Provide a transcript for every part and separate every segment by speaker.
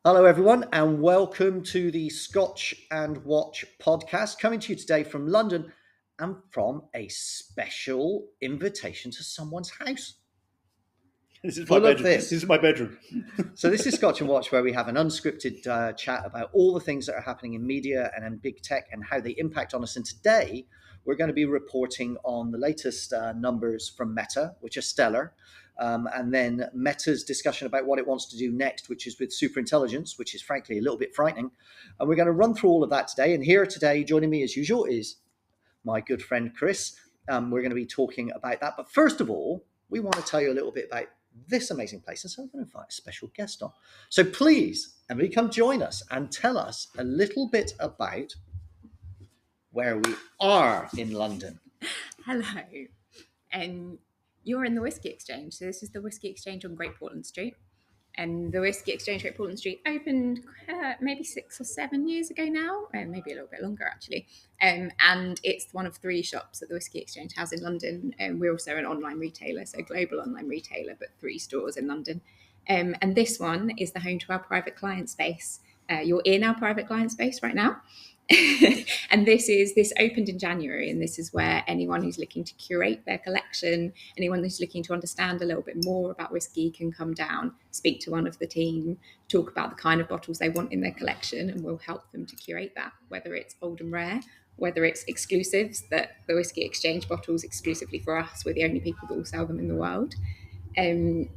Speaker 1: Hello, everyone, and welcome to the Scotch and Watch podcast, coming to you today from London and from a special invitation to someone's house.
Speaker 2: This is my
Speaker 1: Full of
Speaker 2: bedroom.
Speaker 1: this.
Speaker 2: This is my bedroom.
Speaker 1: So this is Scotch and Watch, where we have an unscripted chat about all the things that are happening in media and in big tech and how they impact on us. And today we're going to be reporting on the latest numbers from Meta, which are stellar. And then Meta's discussion about what it wants to do next, which is with superintelligence, which is frankly a little bit frightening. And we're going to run through all of that today. And here today, joining me as usual, is my good friend Chris. We're going to be talking about that. But first of all, we want to tell you a little bit about this amazing place. And so I'm going to invite a special guest on. So please, Emily, come join us and tell us a little bit about where we are in London.
Speaker 3: Hello. You're in the Whiskey Exchange. So this is the Whiskey Exchange on Great Portland Street. And the Whiskey Exchange Great Portland Street opened maybe 6 or 7 years ago now, maybe a little bit longer actually. And it's one of 3 shops that the Whiskey Exchange has in London. We're also an online retailer, so global online retailer, but 3 stores in London. And this one is the home to our private client space. You're in our private client space right now. And this opened in January, and this is where anyone who's looking to curate their collection, anyone who's looking to understand a little bit more about whiskey can come down, speak to one of the team, talk about the kind of bottles they want in their collection, and we'll help them to curate that, whether it's old and rare, whether it's exclusives, that the Whiskey Exchange bottles exclusively for us, we're the only people that will sell them in the world. And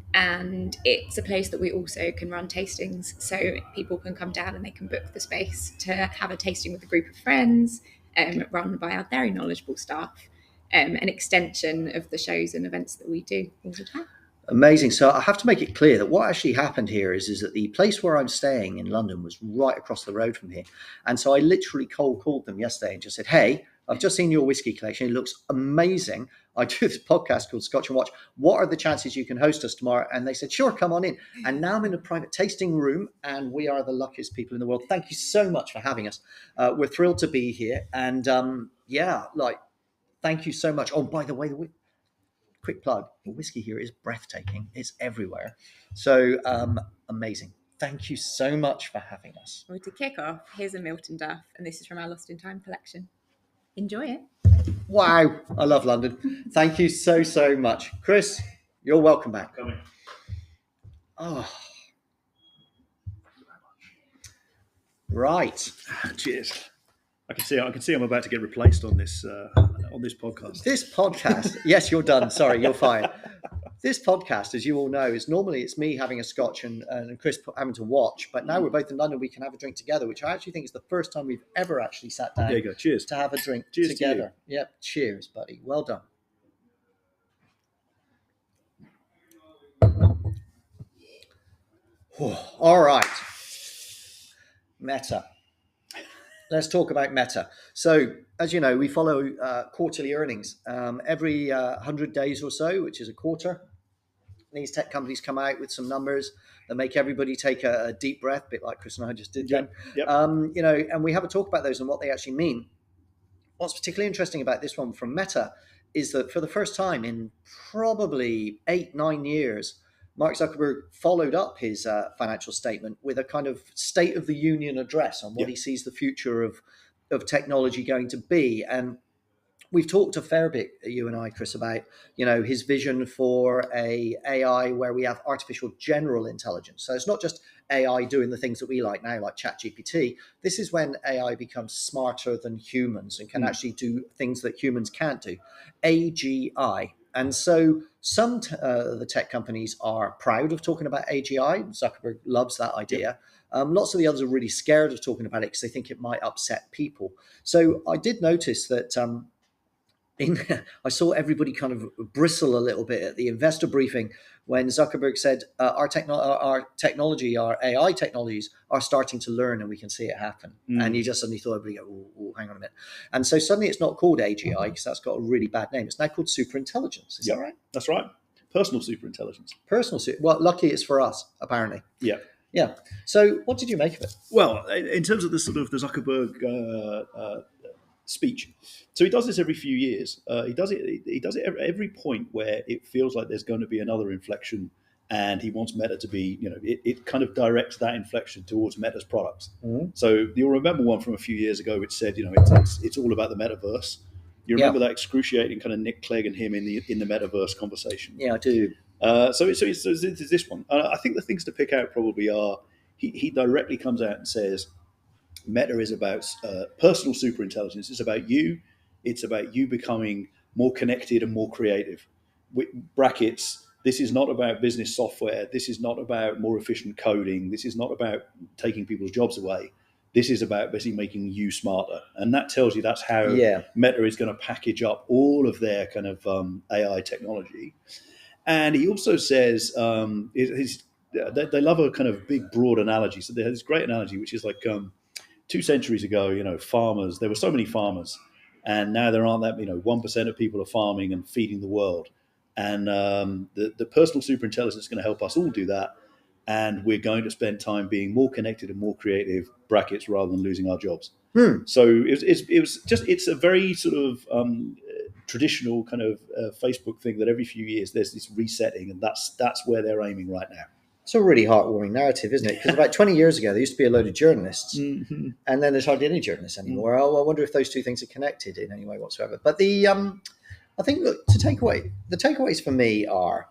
Speaker 3: it's a place that we also can run tastings, so people can come down and they can book the space to have a tasting with a group of friends, run by our very knowledgeable staff, an extension of the shows and events that we do all the time.
Speaker 1: Amazing. So I have to make it clear that what actually happened here is that the place where I'm staying in London was right across the road from here. And so I literally cold called them yesterday and just said, hey, I've just seen your whiskey collection. It looks amazing. I do this podcast called Scotch and Watch. What are the chances you can host us tomorrow? And they said, sure, come on in. And now I'm in a private tasting room, and we are the luckiest people in the world. Thank you so much for having us. We're thrilled to be here. And thank you so much. Oh, by the way, quick plug, the whiskey here is breathtaking. It's everywhere. So amazing. Thank you so much for having us.
Speaker 3: Well, to kick off, here's a Milton Duff, and this is from our Lost in Time collection. Enjoy it.
Speaker 1: Wow, I love London. Thank you so, so much. Chris, you're welcome back.
Speaker 2: Coming.
Speaker 1: Oh. Right.
Speaker 2: Cheers. I can see I'm about to get replaced on this podcast.
Speaker 1: This podcast, yes, you're done. Sorry, you're fired. This podcast, as you all know, is normally it's me having a scotch and Chris having to watch, but now we're both in London, we can have a drink together, which I actually think is the first time we've ever actually sat down
Speaker 2: There you go. Cheers.
Speaker 1: to have a drink
Speaker 2: Cheers
Speaker 1: together. Yep. Cheers, buddy. Well done. All right. Meta. Let's talk about Meta. So, as you know, we follow quarterly earnings. Every 100 days or so, which is a quarter, these tech companies come out with some numbers that make everybody take a deep breath, a bit like Chris and I just did then.
Speaker 2: Yep.
Speaker 1: And we have a talk about those and what they actually mean. What's particularly interesting about this one from Meta is that for the first time in probably 8-9 years, Mark Zuckerberg followed up his financial statement with a kind of State of the Union address on what he sees the future of technology going to be. And we've talked a fair bit, you and I, Chris, about his vision for a AI where we have artificial general intelligence. So it's not just AI doing the things that we like now, like ChatGPT. This is when AI becomes smarter than humans and can actually do things that humans can't do. AGI. And so some the tech companies are proud of talking about AGI. Zuckerberg loves that idea. Lots of the others are really scared of talking about it because they think it might upset people. So I did notice that I saw everybody kind of bristle a little bit at the investor briefing when Zuckerberg said our technology, our AI technologies are starting to learn and we can see it happen. And you just suddenly thought, everybody go, hang on a minute. And so suddenly it's not called AGI because that's got a really bad name. It's now called superintelligence. Is that right?
Speaker 2: That's right. Personal superintelligence.
Speaker 1: Well, lucky it's for us, apparently.
Speaker 2: Yeah.
Speaker 1: Yeah. So what did you make of it?
Speaker 2: Well, in terms of the sort of the Zuckerberg speech, so he does this every few years. He does it at every point where it feels like there's going to be another inflection and he wants Meta to be, it kind of directs that inflection towards Meta's products.
Speaker 1: Mm-hmm.
Speaker 2: So you'll remember one from a few years ago which said, it's all about the metaverse. You remember that excruciating kind of Nick Clegg and him in the metaverse conversation?
Speaker 1: Yeah, I do.
Speaker 2: So it's this one. I think the things to pick out probably are he directly comes out and says Meta is about personal superintelligence. It's about you. It's about you becoming more connected and more creative. With brackets, this is not about business software. This is not about more efficient coding. This is not about taking people's jobs away. This is about basically making you smarter. And that tells you that's how Meta is going to package up all of their kind of AI technology. And he also says they love a kind of big, broad analogy. So they have this great analogy, which is like 2 centuries ago, farmers, there were so many farmers, and now there aren't that, 1% of people are farming and feeding the world. And the personal superintelligence is going to help us all do that. And we're going to spend time being more connected and more creative, brackets, rather than losing our jobs. So it's a very sort of traditional kind of Facebook thing that every few years there's this resetting, and that's where they're aiming right now.
Speaker 1: It's a really heartwarming narrative, isn't it? Because about 20 years ago, there used to be a load of journalists, and then there's hardly any journalists anymore. I wonder if those two things are connected in any way whatsoever. But I think, look, the takeaways for me are,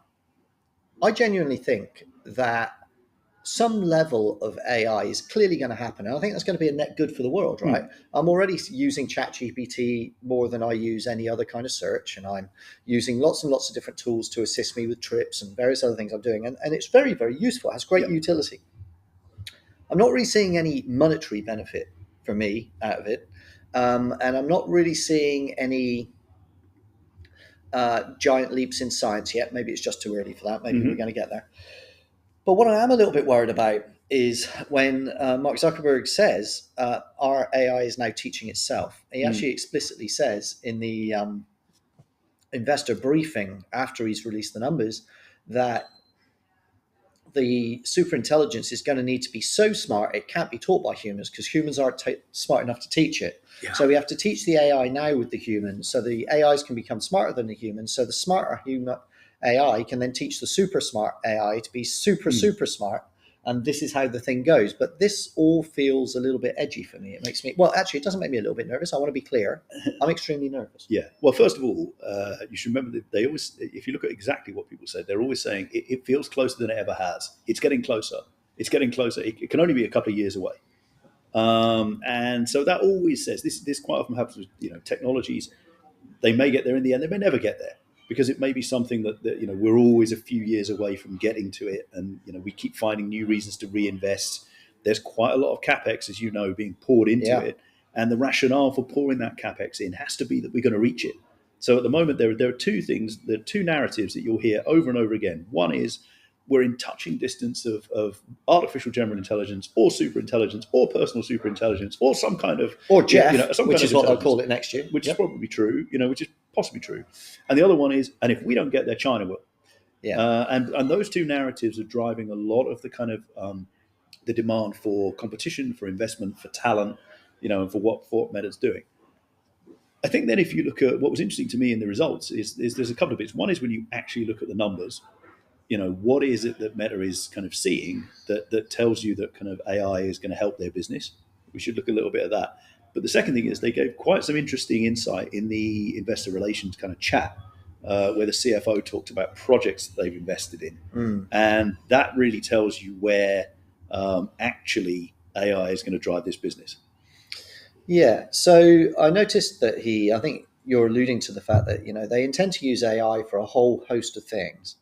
Speaker 1: I genuinely think that some level of AI is clearly going to happen. And I think that's going to be a net good for the world, right? I'm already using ChatGPT more than I use any other kind of search. And I'm using lots and lots of different tools to assist me with trips and various other things I'm doing. And it's very, very useful. It has great utility. I'm not really seeing any monetary benefit for me out of it. And I'm not really seeing any giant leaps in science yet. Maybe it's just too early for that. Maybe we're going to get there. But what I am a little bit worried about is when Mark Zuckerberg says our AI is now teaching itself. He actually explicitly says in the investor briefing after he's released the numbers that the superintelligence is going to need to be so smart it can't be taught by humans because humans aren't smart enough to teach it. Yeah. So we have to teach the AI now with the humans so the AIs can become smarter than the humans. So the smarter human AI can then teach the super smart AI to be super smart. And this is how the thing goes. But this all feels a little bit edgy for me. It makes me, well, actually, it doesn't make me a little bit nervous. I want to be clear. I'm extremely nervous.
Speaker 2: Yeah. Well, first of all, you should remember that they always, if you look at exactly what people say, they're always saying it feels closer than it ever has. It's getting closer. It's getting closer. It can only be a couple of years away. And so that always says this quite often happens with technologies. They may get there in the end. They may never get there because it may be something that we're always a few years away from getting to it, and we keep finding new reasons to reinvest. There's quite a lot of capex, as you know, being poured into it, and the rationale for pouring that capex in has to be that we're going to reach it. So at the moment, there are two things, there are two narratives that you'll hear over and over again. One is we're in touching distance of artificial general intelligence or superintelligence or personal superintelligence or some kind of...
Speaker 1: Or Jeff, which is what I'll call it next year.
Speaker 2: Which is probably true, which is possibly true. And the other one is, and if we don't get there, China will. Yeah. And those two narratives are driving a lot of the kind of the demand for competition, for investment, for talent, and for what Meta's doing. I think then if you look at what was interesting to me in the results is there's a couple of bits. One is when you actually look at the numbers, what is it that Meta is kind of seeing that tells you that kind of AI is going to help their business? We should look a little bit at that. But the second thing is they gave quite some interesting insight in the investor relations kind of chat where the CFO talked about projects that they've invested in. And that really tells you where actually AI is going to drive this business.
Speaker 1: Yeah. So I noticed that I think you're alluding to the fact that, they intend to use AI for a whole host of things.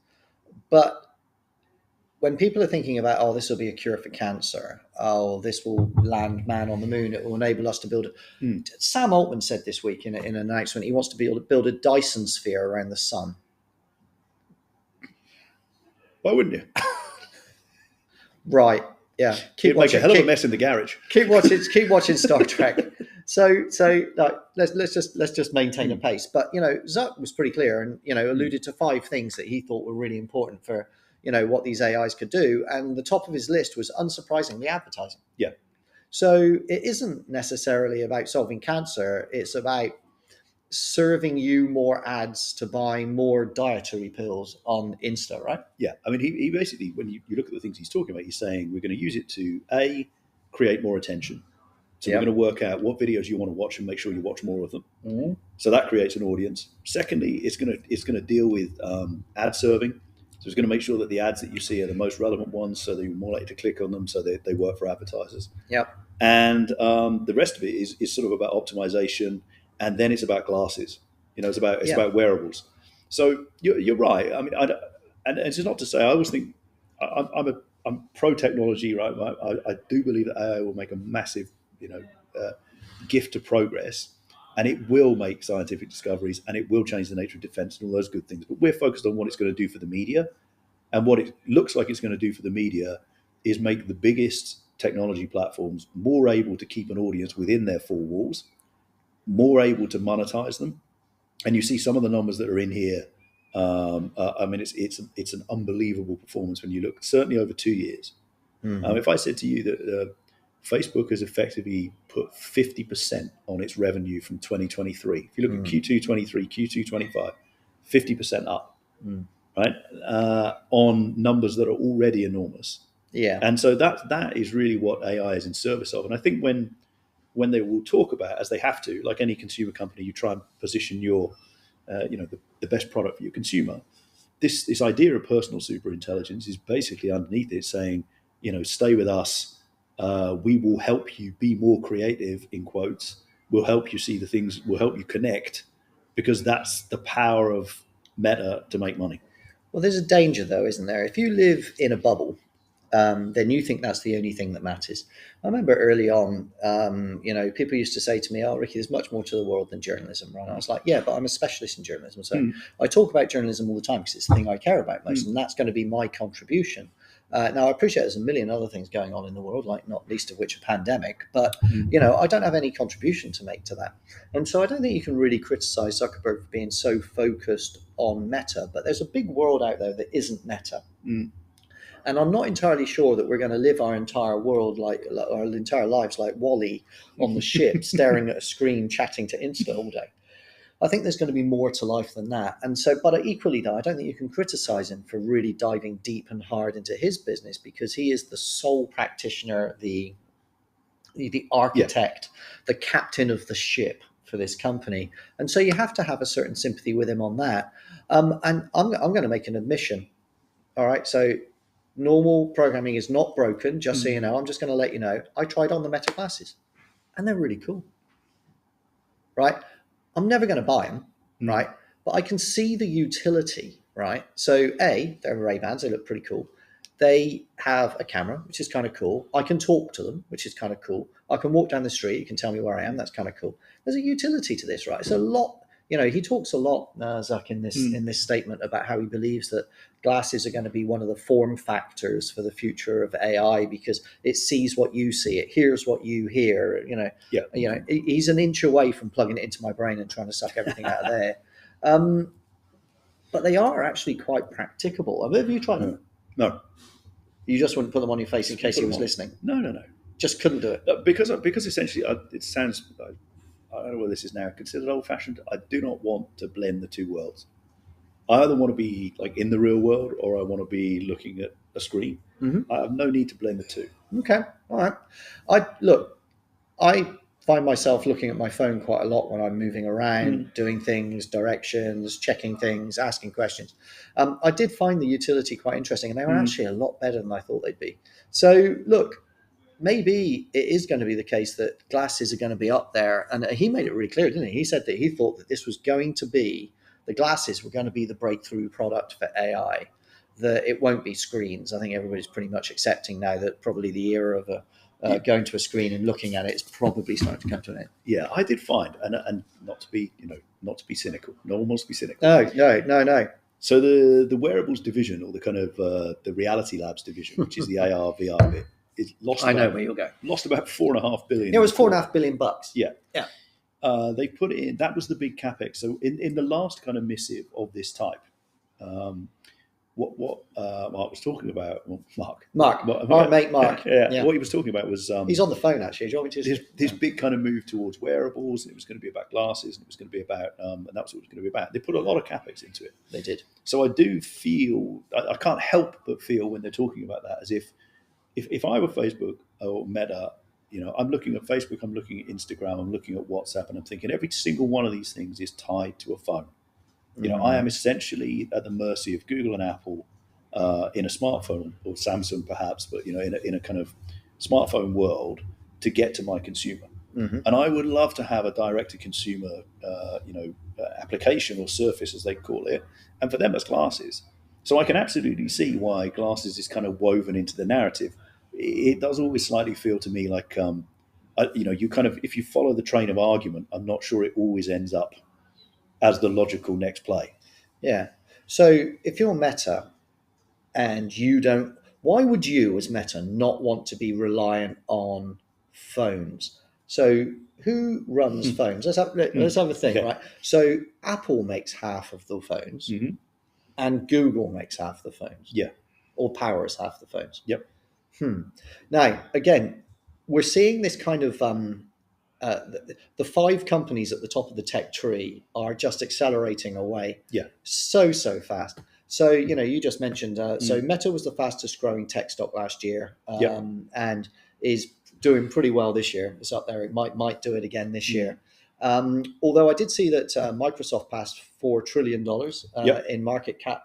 Speaker 1: But when people are thinking about, this will be a cure for cancer, this will land man on the moon, it will enable us to build it. Sam Altman said this week in an announcement, he wants to be able to build a Dyson sphere around the sun.
Speaker 2: Why wouldn't you?
Speaker 1: Right. Yeah.
Speaker 2: It'd make a hell of a mess in the garage.
Speaker 1: Keep watching Star Trek. So let's just maintain a pace. But Zuck was pretty clear and alluded to 5 things that he thought were really important for what these AIs could do, and the top of his list was unsurprisingly advertising.
Speaker 2: Yeah.
Speaker 1: So it isn't necessarily about solving cancer; it's about serving you more ads to buy more dietary pills on Insta, right?
Speaker 2: Yeah, I mean, he basically, when you look at the things he's talking about, he's saying we're going to use it to create more attention. So we're
Speaker 1: Yep.
Speaker 2: going to work out what videos you want to watch and make sure you watch more of them.
Speaker 1: Mm-hmm.
Speaker 2: So that creates an audience. Secondly, it's going to deal with ad serving. So it's going to make sure that the ads that you see are the most relevant ones, so that you're more likely to click on them, so they work for advertisers.
Speaker 1: Yep.
Speaker 2: And the rest of it is sort of about optimization, and then it's about glasses. It's about wearables. So you're right. I mean, and it's not to say I always think I'm pro technology, right? I do believe that AI will make a massive gift to progress, and it will make scientific discoveries, and it will change the nature of defense and all those good things. But we're focused on what it's going to do for the media, and what it looks like it's going to do for the media is make the biggest technology platforms more able to keep an audience within their four walls, more able to monetize them. And you see some of the numbers that are in here. I mean, it's an unbelievable performance when you look, certainly over 2 years.
Speaker 1: Mm-hmm.
Speaker 2: If I said to you that Facebook has effectively put 50% on its revenue from 2023, if you look at Q2 23, Q2 25, 50% up, right? On numbers that are already enormous.
Speaker 1: Yeah.
Speaker 2: And so that is really what AI is in service of. And I think when they will talk about, as they have to, like any consumer company, you try and position your, the best product for your consumer. This idea of personal superintelligence is basically underneath it saying, stay with us. We will help you be more creative, in quotes. We'll help you see the things. We'll help you connect, because that's the power of Meta to make money.
Speaker 1: Well, there's a danger, though, isn't there? If you live in a bubble, then you think that's the only thing that matters. I remember early on, people used to say to me, "Oh, Ricky, there's much more to the world than journalism," right? I was like, "Yeah, but I'm a specialist in journalism, so I talk about journalism all the time because it's the thing I care about most, and that's going to be my contribution." Now, I appreciate there's a million other things going on in the world, like not least of which a pandemic, but I don't have any contribution to make to that, and so I don't think you can really criticize Zuckerberg for being so focused on Meta. But there's a big world out there that isn't Meta. And I'm not entirely sure that we're going to live our entire world like our entire lives like Wally on the ship, staring at a screen, chatting to Insta all day. I think there's going to be more to life than that. And so, but equally, though, I don't think you can criticize him for really diving deep and hard into his business, because he is the sole practitioner, the architect, the captain of the ship for this company. And so you have to have a certain sympathy with him on that. And I'm going to make an admission. All right. So normal programming is not broken, just so you know. I'm just going to let you know. I tried on the Meta glasses, and they're really cool. Right. I'm never going to buy them. Right. But I can see the utility. Right. So they're Ray-Bans. They look pretty cool. They have a camera, which is kind of cool. I can talk to them, which is kind of cool. I can walk down the street. You can tell me where I am. That's kind of cool. There's a utility to this, right? It's a lot. He talks a lot, Zuck, in this statement about how he believes that glasses are going to be one of the form factors for the future of AI, because it sees what you see, it hears what you hear. He's an inch away from plugging it into my brain and trying to suck everything out of there. But they are actually quite practicable. Have you tried them?
Speaker 2: No.
Speaker 1: You just wouldn't put them on your face in case he was listening?
Speaker 2: No.
Speaker 1: Just couldn't do it?
Speaker 2: Because essentially, it sounds, I don't know whether this is now considered old-fashioned. I do not want to blend the two worlds. I either want to be like in the real world, or I want to be looking at a screen. I have no need to blend the two.
Speaker 1: Okay, all right. I find myself looking at my phone quite a lot when I'm moving around, doing things, directions, checking things, asking questions. I did find the utility quite interesting, and they were actually a lot better than I thought they'd be. So look, maybe it is going to be the case that glasses are going to be up there. And he made it really clear, didn't he? He said that he thought that this was going to be, the glasses were going to be the breakthrough product for AI, that it won't be screens. I think everybody's pretty much accepting now that probably the era of going to a screen and looking at it is probably starting to come to an end.
Speaker 2: Yeah, I did find, and not to be cynical. No one wants to be cynical.
Speaker 1: No.
Speaker 2: So the wearables division, or the kind of the Reality Labs division, which is the AR VR bit, is lost.
Speaker 1: I know where you'll go.
Speaker 2: Lost about $4.5 billion.
Speaker 1: It was $4.5 billion.
Speaker 2: Yeah.
Speaker 1: Yeah.
Speaker 2: They put it in. That was the big capex. So in the last kind of missive of this type, what Mark was talking about. Well,
Speaker 1: Mark,
Speaker 2: What-
Speaker 1: our mate Mark.
Speaker 2: yeah,
Speaker 1: Yeah.
Speaker 2: what he was talking about was
Speaker 1: He's on the phone, actually. Do you want me to
Speaker 2: this big kind of move towards wearables, and it was going to be about glasses, and it was going to be about, and that's what it was going to be about. They put a lot of capex into it.
Speaker 1: They did.
Speaker 2: So I do feel, I can't help but feel when they're talking about that as if I were Facebook or Meta, I'm looking at Facebook, I'm looking at Instagram, I'm looking at WhatsApp, and I'm thinking every single one of these things is tied to a phone. I am essentially at the mercy of Google and Apple in a smartphone, or Samsung perhaps, but in a kind of smartphone world to get to my consumer.
Speaker 1: Mm-hmm.
Speaker 2: And I would love to have a direct-to-consumer, application or surface, as they call it, and for them, that's glasses. So I can absolutely see why glasses is kind of woven into the narrative. It does always slightly feel to me like, you kind of, if you follow the train of argument, I'm not sure it always ends up as the logical next play.
Speaker 1: Yeah. So if you're Meta and you don't, why would you as Meta not want to be reliant on phones? So who runs phones? Let's have a think,
Speaker 2: Okay.
Speaker 1: right? So Apple makes half of the phones,
Speaker 2: Mhm.
Speaker 1: and Google makes half the phones.
Speaker 2: Yeah.
Speaker 1: Or powers half the phones.
Speaker 2: Yep.
Speaker 1: Now, again, we're seeing this kind of the five companies at the top of the tech tree are just accelerating away.
Speaker 2: Yeah.
Speaker 1: So fast. So, you just mentioned, so Meta was the fastest growing tech stock last year,
Speaker 2: Yep.
Speaker 1: and is doing pretty well this year. It's up there. It might do it again this year. Although I did see that Microsoft passed $4 trillion
Speaker 2: Yep.
Speaker 1: in market cap,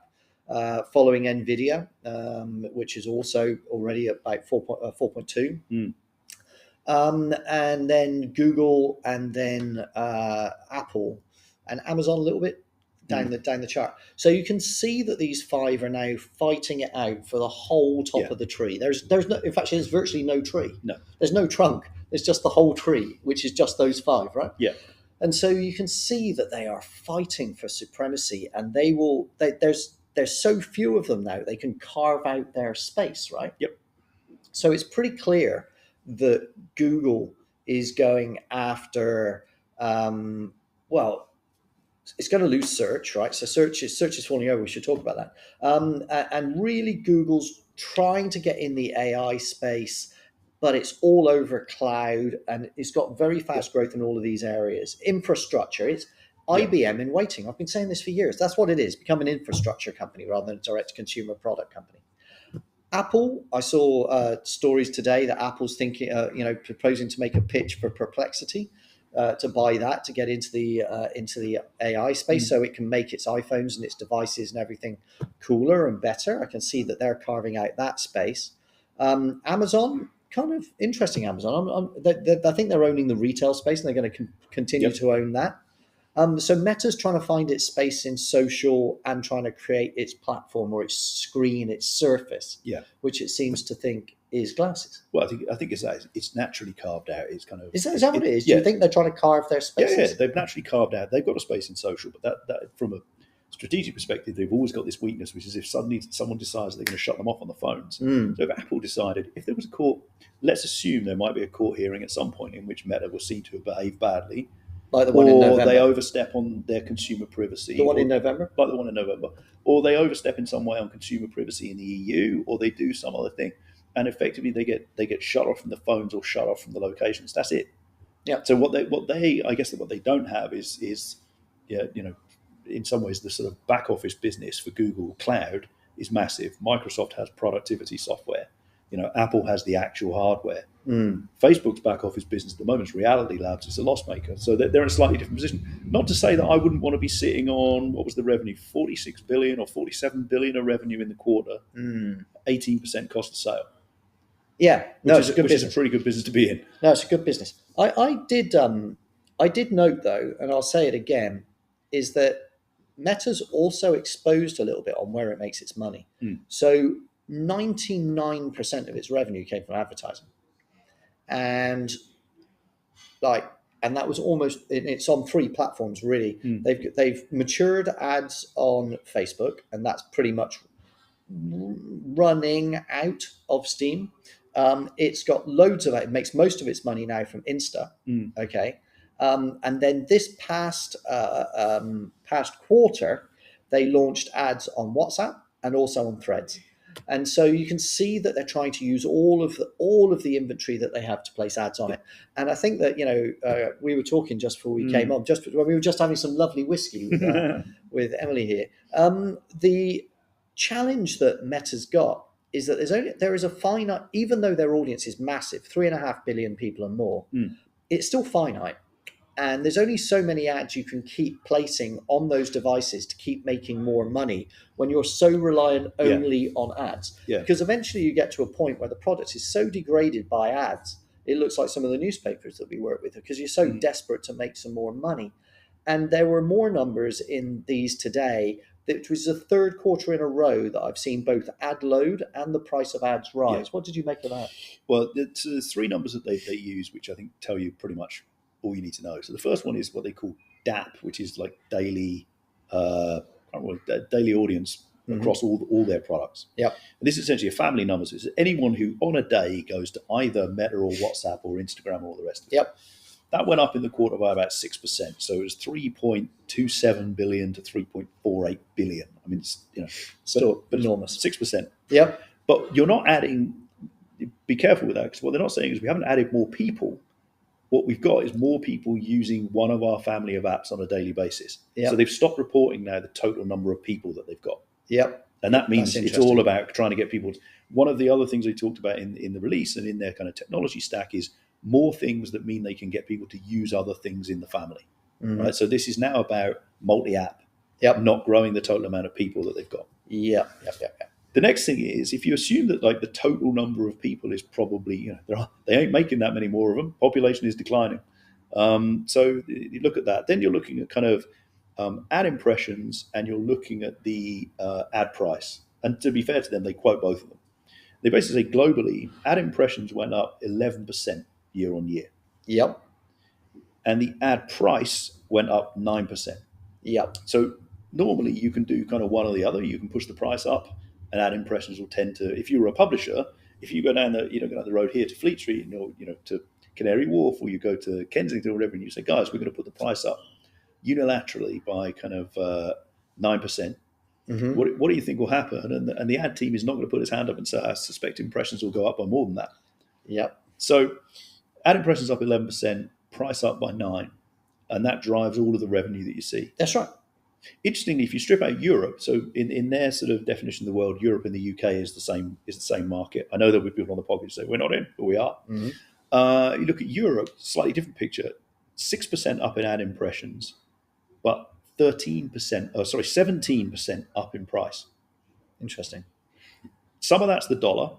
Speaker 1: following Nvidia, which is also already at about 4.2. And then Google, and then Apple, and Amazon a little bit down the chart. So you can see that these five are now fighting it out for the whole top of the tree. There's no, in fact, there's virtually no tree.
Speaker 2: No.
Speaker 1: There's no trunk. There's just the whole tree, which is just those five, right?
Speaker 2: Yeah.
Speaker 1: And so you can see that they are fighting for supremacy, and there's so few of them now, they can carve out their space, right?
Speaker 2: Yep.
Speaker 1: So it's pretty clear that Google is going after, it's going to lose search, right? So search is falling over. We should talk about that. And really, Google's trying to get in the AI space, but it's all over cloud, and it's got very fast growth in all of these areas. Infrastructure, it's IBM in waiting. I've been saying this for years. That's what it is. Become an infrastructure company rather than a direct consumer product company. Apple, I saw stories today that Apple's thinking, proposing to make a pitch for Perplexity to buy that, to get into the AI space, so it can make its iPhones and its devices and everything cooler and better. I can see that they're carving out that space. Amazon, kind of interesting. Amazon, I think they're owning the retail space, and they're going to continue to own that. So Meta's trying to find its space in social and trying to create its platform or its screen, its surface, which it seems to think is glasses.
Speaker 2: Well, I think it's naturally carved out. It's kind of
Speaker 1: is that what it is? Do you think they're trying to carve their spaces?
Speaker 2: Yeah, they've naturally carved out. They've got a space in social, but that from a strategic perspective, they've always got this weakness, which is if suddenly someone decides they're going to shut them off on the phones. So if Apple decided, if there was a court, let's assume there might be a court hearing at some point in which Meta was seen to have behaved badly.
Speaker 1: Like the one in November.
Speaker 2: Or they overstep on their consumer privacy.
Speaker 1: The one in November?
Speaker 2: Like the one in November. Or they overstep in some way on consumer privacy in the EU, or they do some other thing. And effectively they get shut off from the phones or shut off from the locations. That's it.
Speaker 1: Yeah.
Speaker 2: So what they don't have is in some ways the sort of back office business for Google Cloud is massive. Microsoft has productivity software. Apple has the actual hardware. Facebook's back office business at the moment is Reality Labs. It's a loss maker. So they're in a slightly different position. Not to say that I wouldn't want to be sitting on, what was the revenue, 46 billion or 47 billion of revenue in the quarter, 18% cost of sale.
Speaker 1: Yeah,
Speaker 2: which is a pretty good business to be in.
Speaker 1: No, it's a good business. I did note, though, and I'll say it again, is that Meta's also exposed a little bit on where it makes its money. So 99% of its revenue came from advertising. And that was it's on three platforms, really. They've matured ads on Facebook, and that's pretty much running out of steam. It's got loads of it makes most of its money now from Insta. Okay. And then this past quarter, they launched ads on WhatsApp and also on Threads. And so you can see that they're trying to use all of the inventory that they have to place ads on it. And I think that we were talking just before we came on, just when we were just having some lovely whiskey with Emily here. The challenge that Meta's got is that there is a finite, even though their audience is massive, 3.5 billion people and more, it's still finite. And there's only so many ads you can keep placing on those devices to keep making more money when you're so reliant only on ads.
Speaker 2: Yeah.
Speaker 1: Because eventually you get to a point where the product is so degraded by ads, it looks like some of the newspapers that we work with, because you're so desperate to make some more money. And there were more numbers in these today, which was the third quarter in a row that I've seen both ad load and the price of ads rise. What did you make of that?
Speaker 2: Well, there's three numbers that they use, which I think tell you pretty much all you need to know. So the first one is what they call DAP, which is like daily audience across all their products.
Speaker 1: Yep.
Speaker 2: And this is essentially a family number. So it's anyone who on a day goes to either Meta or WhatsApp or Instagram or all the rest of it.
Speaker 1: Yep.
Speaker 2: That went up in the quarter by about 6%. So it was 3.27 billion to 3.48 billion. I mean, it's
Speaker 1: still enormous.
Speaker 2: 6%.
Speaker 1: Yep.
Speaker 2: But you're not adding. Be careful with that, because what they're not saying is we haven't added more people. What we've got is more people using one of our family of apps on a daily basis.
Speaker 1: Yep.
Speaker 2: So they've stopped reporting now the total number of people that they've got.
Speaker 1: Yep.
Speaker 2: And that means it's all about trying to get people. One of the other things we talked about in the release and in their kind of technology stack is more things that mean they can get people to use other things in the family. Right. So this is now about multi-app, not growing the total amount of people that they've got.
Speaker 1: Yep.
Speaker 2: The next thing is, if you assume that like the total number of people is probably, they ain't making that many more of them. Population is declining. So you look at that. Then you're looking at kind of ad impressions, and you're looking at the ad price. And to be fair to them, they quote both of them. They basically say globally, ad impressions went up 11% year on year.
Speaker 1: Yep.
Speaker 2: And the ad price went up 9%.
Speaker 1: Yep.
Speaker 2: So normally you can do kind of one or the other. You can push the price up, and ad impressions will tend to. If you were a publisher, if you go down the road here to Fleet Street, and to Canary Wharf, or you go to Kensington or whatever, and you say, guys, we're going to put the price up unilaterally by kind of 9%. What do you think will happen? And the ad team is not going to put his hand up and say, I suspect impressions will go up by more than that.
Speaker 1: Yep.
Speaker 2: So ad impressions up 11%, price up by 9%, and that drives all of the revenue that you see.
Speaker 1: That's right.
Speaker 2: Interestingly, if you strip out Europe, so in their sort of definition of the world, Europe and the UK is the same market. I know there'll be people on the podcast who say we're not in, but we are. You look at Europe, slightly different picture. 6% up in ad impressions, but 17% up in price.
Speaker 1: Interesting.
Speaker 2: Some of that's the dollar,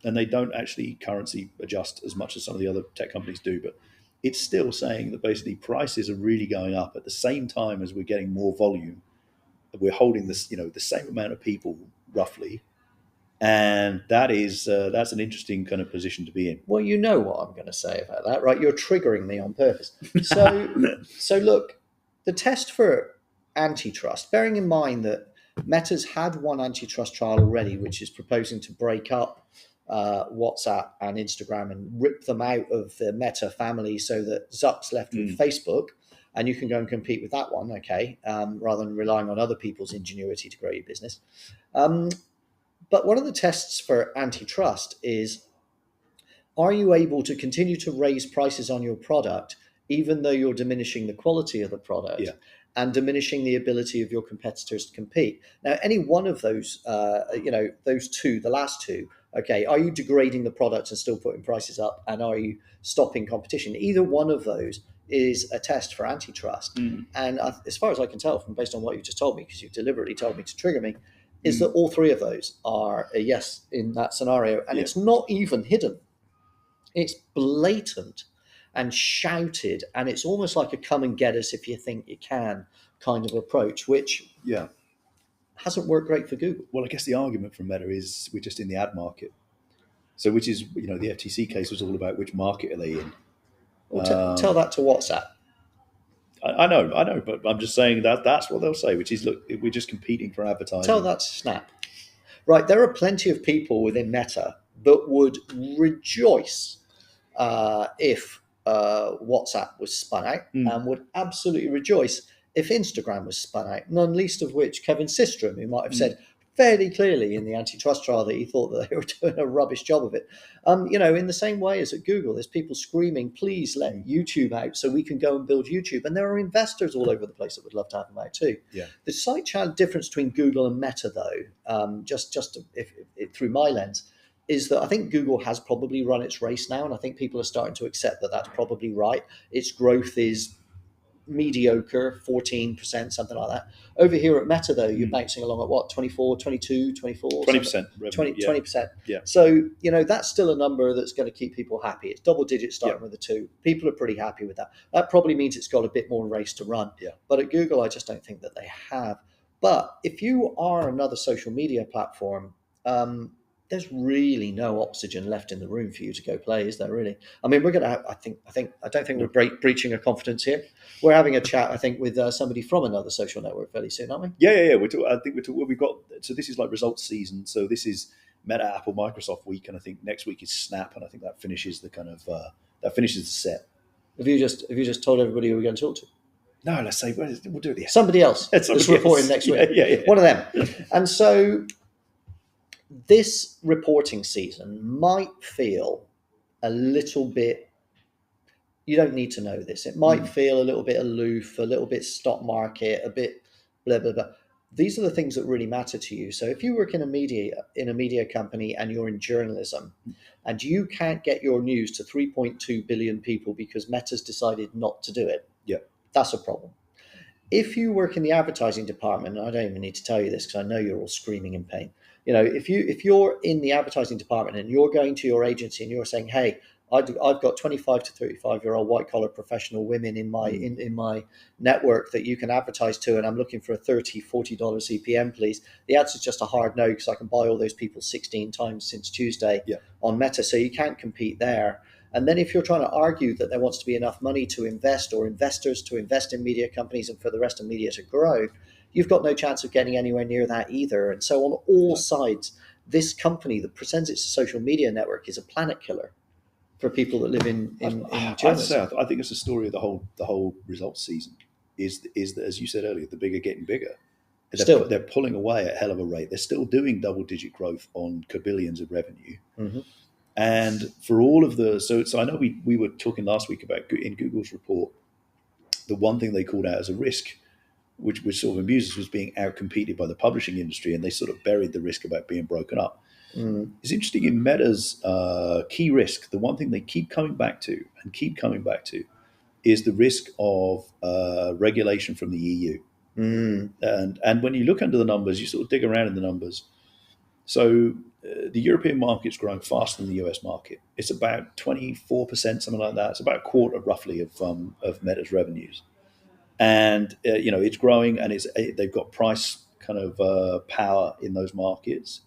Speaker 2: and they don't actually currency adjust as much as some of the other tech companies do, but it's still saying that basically prices are really going up at the same time as we're getting more volume. We're holding this, the same amount of people roughly, and that's an interesting kind of position to be in.
Speaker 1: Well, you know what I'm going to say about that, right? You're triggering me on purpose. So look, the test for antitrust, bearing in mind that Meta's had one antitrust trial already, which is proposing to break up WhatsApp and Instagram and rip them out of the Meta family so that Zuck's left with Facebook, and you can go and compete with that one, okay, rather than relying on other people's ingenuity to grow your business. But one of the tests for antitrust is, are you able to continue to raise prices on your product even though you're diminishing the quality of the product and diminishing the ability of your competitors to compete? Now, any one of those, those two, the last two, okay, are you degrading the product and still putting prices up, and are you stopping competition? Either one of those is a test for antitrust. And as far as I can tell, based on what you just told me, because you've deliberately told me to trigger me, is that all three of those are a yes in that scenario. And it's not even hidden. It's blatant and shouted, and it's almost like a come and get us if you think you can kind of approach, which hasn't worked great for Google.
Speaker 2: Well, I guess the argument from Meta is we're just in the ad market. So which is, the FTC case was all about which market are they in.
Speaker 1: Well, tell that to WhatsApp.
Speaker 2: I know, but I'm just saying that's what they'll say, which is, look, we're just competing for advertising.
Speaker 1: Tell that to Snap. Right, there are plenty of people within Meta that would rejoice if WhatsApp was spun out, and would absolutely rejoice if Instagram was spun out, none least of which Kevin Systrom, who might have said, fairly clearly in the antitrust trial that he thought that they were doing a rubbish job of it. In the same way as at Google, there's people screaming, please let YouTube out so we can go and build YouTube. And there are investors all over the place that would love to have them out too.
Speaker 2: Yeah.
Speaker 1: The slight difference between Google and Meta, though, if through my lens, is that I think Google has probably run its race now. And I think people are starting to accept that that's probably right. Its growth is mediocre, 14%, something like that. Over here at Meta, though, you're bouncing along at what, 24, 22, 24?
Speaker 2: 20% revenue.
Speaker 1: 20%.
Speaker 2: Yeah.
Speaker 1: So, that's still a number that's going to keep people happy. It's double digits starting with a 2. People are pretty happy with that. That probably means it's got a bit more race to run.
Speaker 2: Yeah.
Speaker 1: But at Google, I just don't think that they have. But if you are another social media platform, there's really no oxygen left in the room for you to go play, is there really? I mean, we're going to have, I don't think we're breaching a confidence here. We're having a chat, I think, with somebody from another social network fairly soon, aren't we?
Speaker 2: Yeah. I think we've got, so this is like results season. So this is Meta, Apple, Microsoft week. And I think next week is Snap. And I think that finishes the the set.
Speaker 1: Have you just told everybody who we're going to talk to?
Speaker 2: No, let's say, we'll do it.
Speaker 1: Somebody else that's reporting next week.
Speaker 2: Yeah.
Speaker 1: One of them. And so this reporting season might feel a little bit, you don't need to know this. It might feel a little bit aloof, a little bit stock market, a bit blah, blah, blah. These are the things that really matter to you. So if you work in a media company and you're in journalism and you can't get your news to 3.2 billion people because Meta's decided not to do it, that's a problem. If you work in the advertising department, and I don't even need to tell you this because I know you're all screaming in pain. If you're in the advertising department and you're going to your agency and you're saying, hey, I've got 25 to 35-year-old white-collar professional women in my in my network that you can advertise to, and I'm looking for a $30, $40 CPM, please. The answer is just a hard no because I can buy all those people 16 times since Tuesday on Meta, so you can't compete there. And then if you're trying to argue that there wants to be enough money to invest or investors to invest in media companies and for the rest of media to grow, you've got no chance of getting anywhere near that either. And so on all sides, this company that presents its social media network is a planet killer for people that live in journalism.
Speaker 2: I think it's the story of the whole results season is that, as you said earlier, the bigger getting bigger. They're pulling away at a hell of a rate. They're still doing double-digit growth on billions of revenue. Mm-hmm. And for all of so I know we were talking last week about in Google's report, the one thing they called out as a risk, which sort of amuses, was being outcompeted by the publishing industry, and they sort of buried the risk about being broken up. It's interesting in Meta's key risk, the one thing they keep coming back to is the risk of regulation from the EU. And when you look under the numbers, you sort of dig around in the numbers. So the European market's growing faster than the US market. It's about 24%, something like that. It's about a quarter, roughly, of Meta's revenues. And it's growing, and they've got price kind of power in those markets.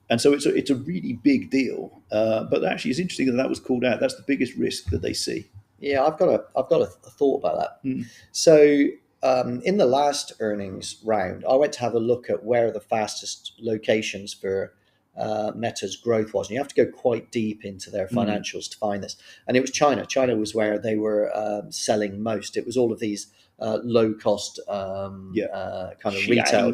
Speaker 2: And so it's a really big deal. But actually, it's interesting that was called out. That's the biggest risk that they see.
Speaker 1: Yeah, I've got a thought about that. So in the last earnings round, I went to have a look at where the fastest locations for Meta's growth was. And you have to go quite deep into their financials to find this. And it was China. China was where they were selling most. It was all of these low-cost kind of retail,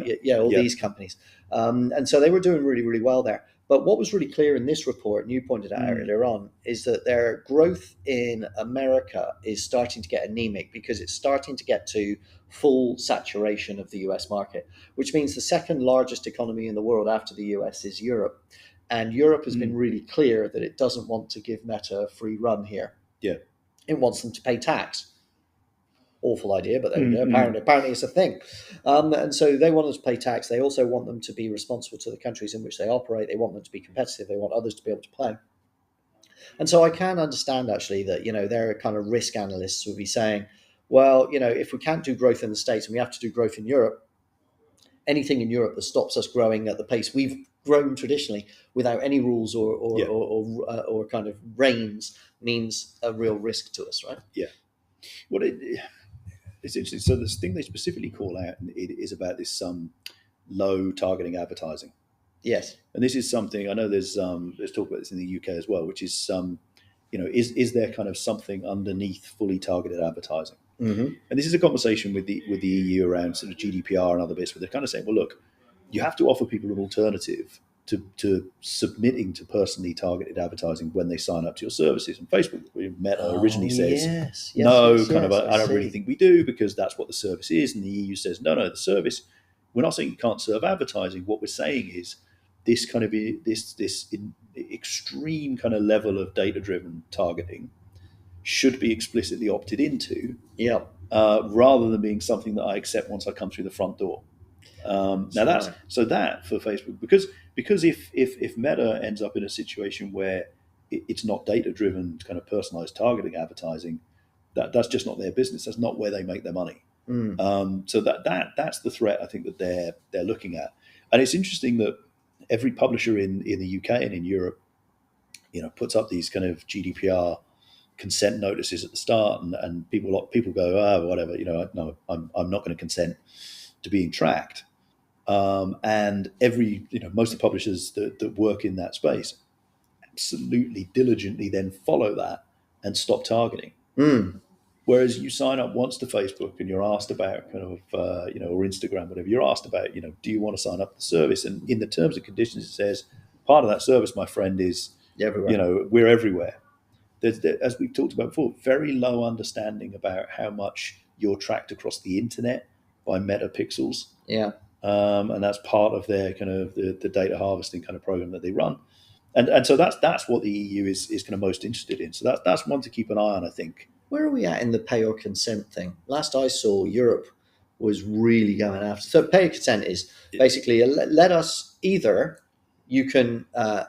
Speaker 1: these companies. And so they were doing really, really well there. But what was really clear in this report, and you pointed out earlier on, is that their growth in America is starting to get anemic because it's starting to get to full saturation of the US market, which means the second largest economy in the world after the US is Europe. And Europe has been really clear that it doesn't want to give Meta a free run here.
Speaker 2: Yeah.
Speaker 1: It wants them to pay tax. Awful idea, but apparently it's a thing. And so they want them to pay tax. They also want them to be responsible to the countries in which they operate. They want them to be competitive. They want others to be able to play. And so I can understand actually that, their kind of risk analysts would be saying, well, if we can't do growth in the States and we have to do growth in Europe, anything in Europe that stops us growing at the pace we've grown traditionally without any rules or kind of reins means a real risk to us, right?
Speaker 2: Yeah. Well, it's interesting. So this thing they specifically call out is about this low targeting advertising.
Speaker 1: Yes.
Speaker 2: And this is something I know there's talk about this in the UK as well, which is is there kind of something underneath fully targeted advertising? Mm-hmm. And this is a conversation with the EU around sort of GDPR and other bits, where they're kind of saying, well, look, you have to offer people an alternative to submitting to personally targeted advertising when they sign up to your services. And Facebook, Meta originally says, no, I don't really think we do, because that's what the service is. And the EU says, no, the service, we're not saying you can't serve advertising. What we're saying is this kind of this extreme kind of level of data-driven targeting should be explicitly opted into, rather than being something that I accept once I come through the front door. That for Facebook, because if Meta ends up in a situation where it's not data driven kind of personalized targeting advertising, that's just not their business. That's not where they make their money. So that's the threat I think that they're looking at. And it's interesting that every publisher in the UK and in Europe, puts up these kind of GDPR consent notices at the start, and people go, whatever, no, I'm not going to consent to being tracked. And most of the publishers that work in that space absolutely diligently then follow that and stop targeting. Whereas you sign up once to Facebook and you're asked about kind of, or Instagram, whatever, you're asked about, do you want to sign up to the service? And in the terms and conditions, it says part of that service, my friend, is,
Speaker 1: everywhere.
Speaker 2: We're everywhere. There's, as we've talked about before, very low understanding about how much you're tracked across the internet by metapixels.
Speaker 1: Yeah.
Speaker 2: And that's part of their kind of the data harvesting kind of program that they run. And so that's what the EU is kind of most interested in. So that's one to keep an eye on, I think.
Speaker 1: Where are we at in the pay or consent thing? Last I saw, Europe was really going after. So pay or consent is basically let us either, you can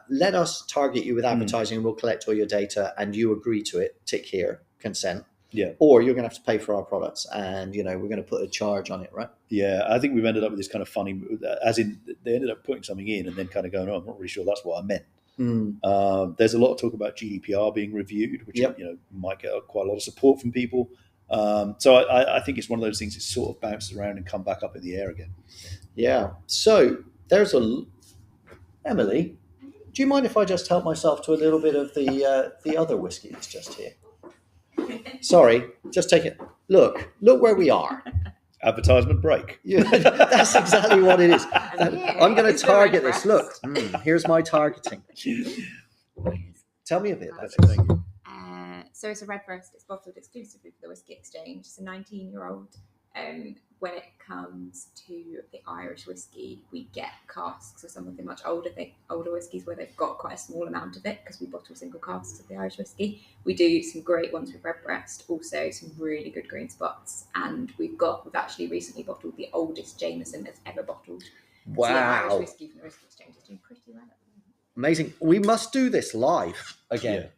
Speaker 1: let us target you with advertising and we'll collect all your data and you agree to it, tick here, consent.
Speaker 2: Yeah.
Speaker 1: Or you're going to have to pay for our products and, we're going to put a charge on it, right?
Speaker 2: Yeah, I think we've ended up with this kind of funny, as in they ended up putting something in and then kind of going, I'm not really sure that's what I meant. There's a lot of talk about GDPR being reviewed, which might get quite a lot of support from people. So I think it's one of those things that sort of bounces around and come back up in the air again.
Speaker 1: Yeah. So there's Emily, do you mind if I just help myself to a little bit of the other whiskey that's just here? Sorry, just take it. Look where we are.
Speaker 2: Advertisement break.
Speaker 1: Yeah, that's exactly what it is. I'm going to target this. Look, here's my targeting. Tell me a bit about it.
Speaker 2: Thank you.
Speaker 3: So it's a Redbreast. It's bottled exclusively for the Whisky Exchange. It's a 19-year-old. When it comes to the Irish whiskey, we get casks of some of the much older whiskies where they've got quite a small amount of it, because we bottle single casks of the Irish whiskey. We do some great ones with Redbreast, also some really good green spots, and we've actually recently bottled the oldest Jameson that's ever bottled.
Speaker 1: Wow!
Speaker 3: So the Irish whiskey from the Whisky Exchange is doing pretty well at the moment.
Speaker 1: Amazing. We must do this live again.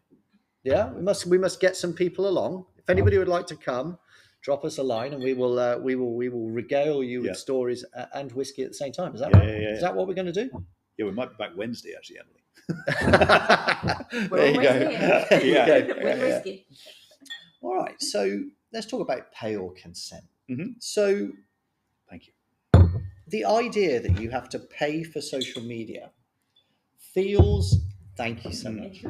Speaker 1: Yeah, we must get some people along. If anybody would like to come, drop us a line and we will regale you with stories and whiskey at the same time. Is that right?
Speaker 2: Yeah.
Speaker 1: Is that what we're going to do?
Speaker 2: Yeah, we might be back Wednesday, actually,
Speaker 3: Emily. There you go. With whiskey.
Speaker 1: All right, so let's talk about pay or consent.
Speaker 2: Mm-hmm.
Speaker 1: So,
Speaker 2: thank you.
Speaker 1: The idea that you have to pay for social media feels, thank you so much,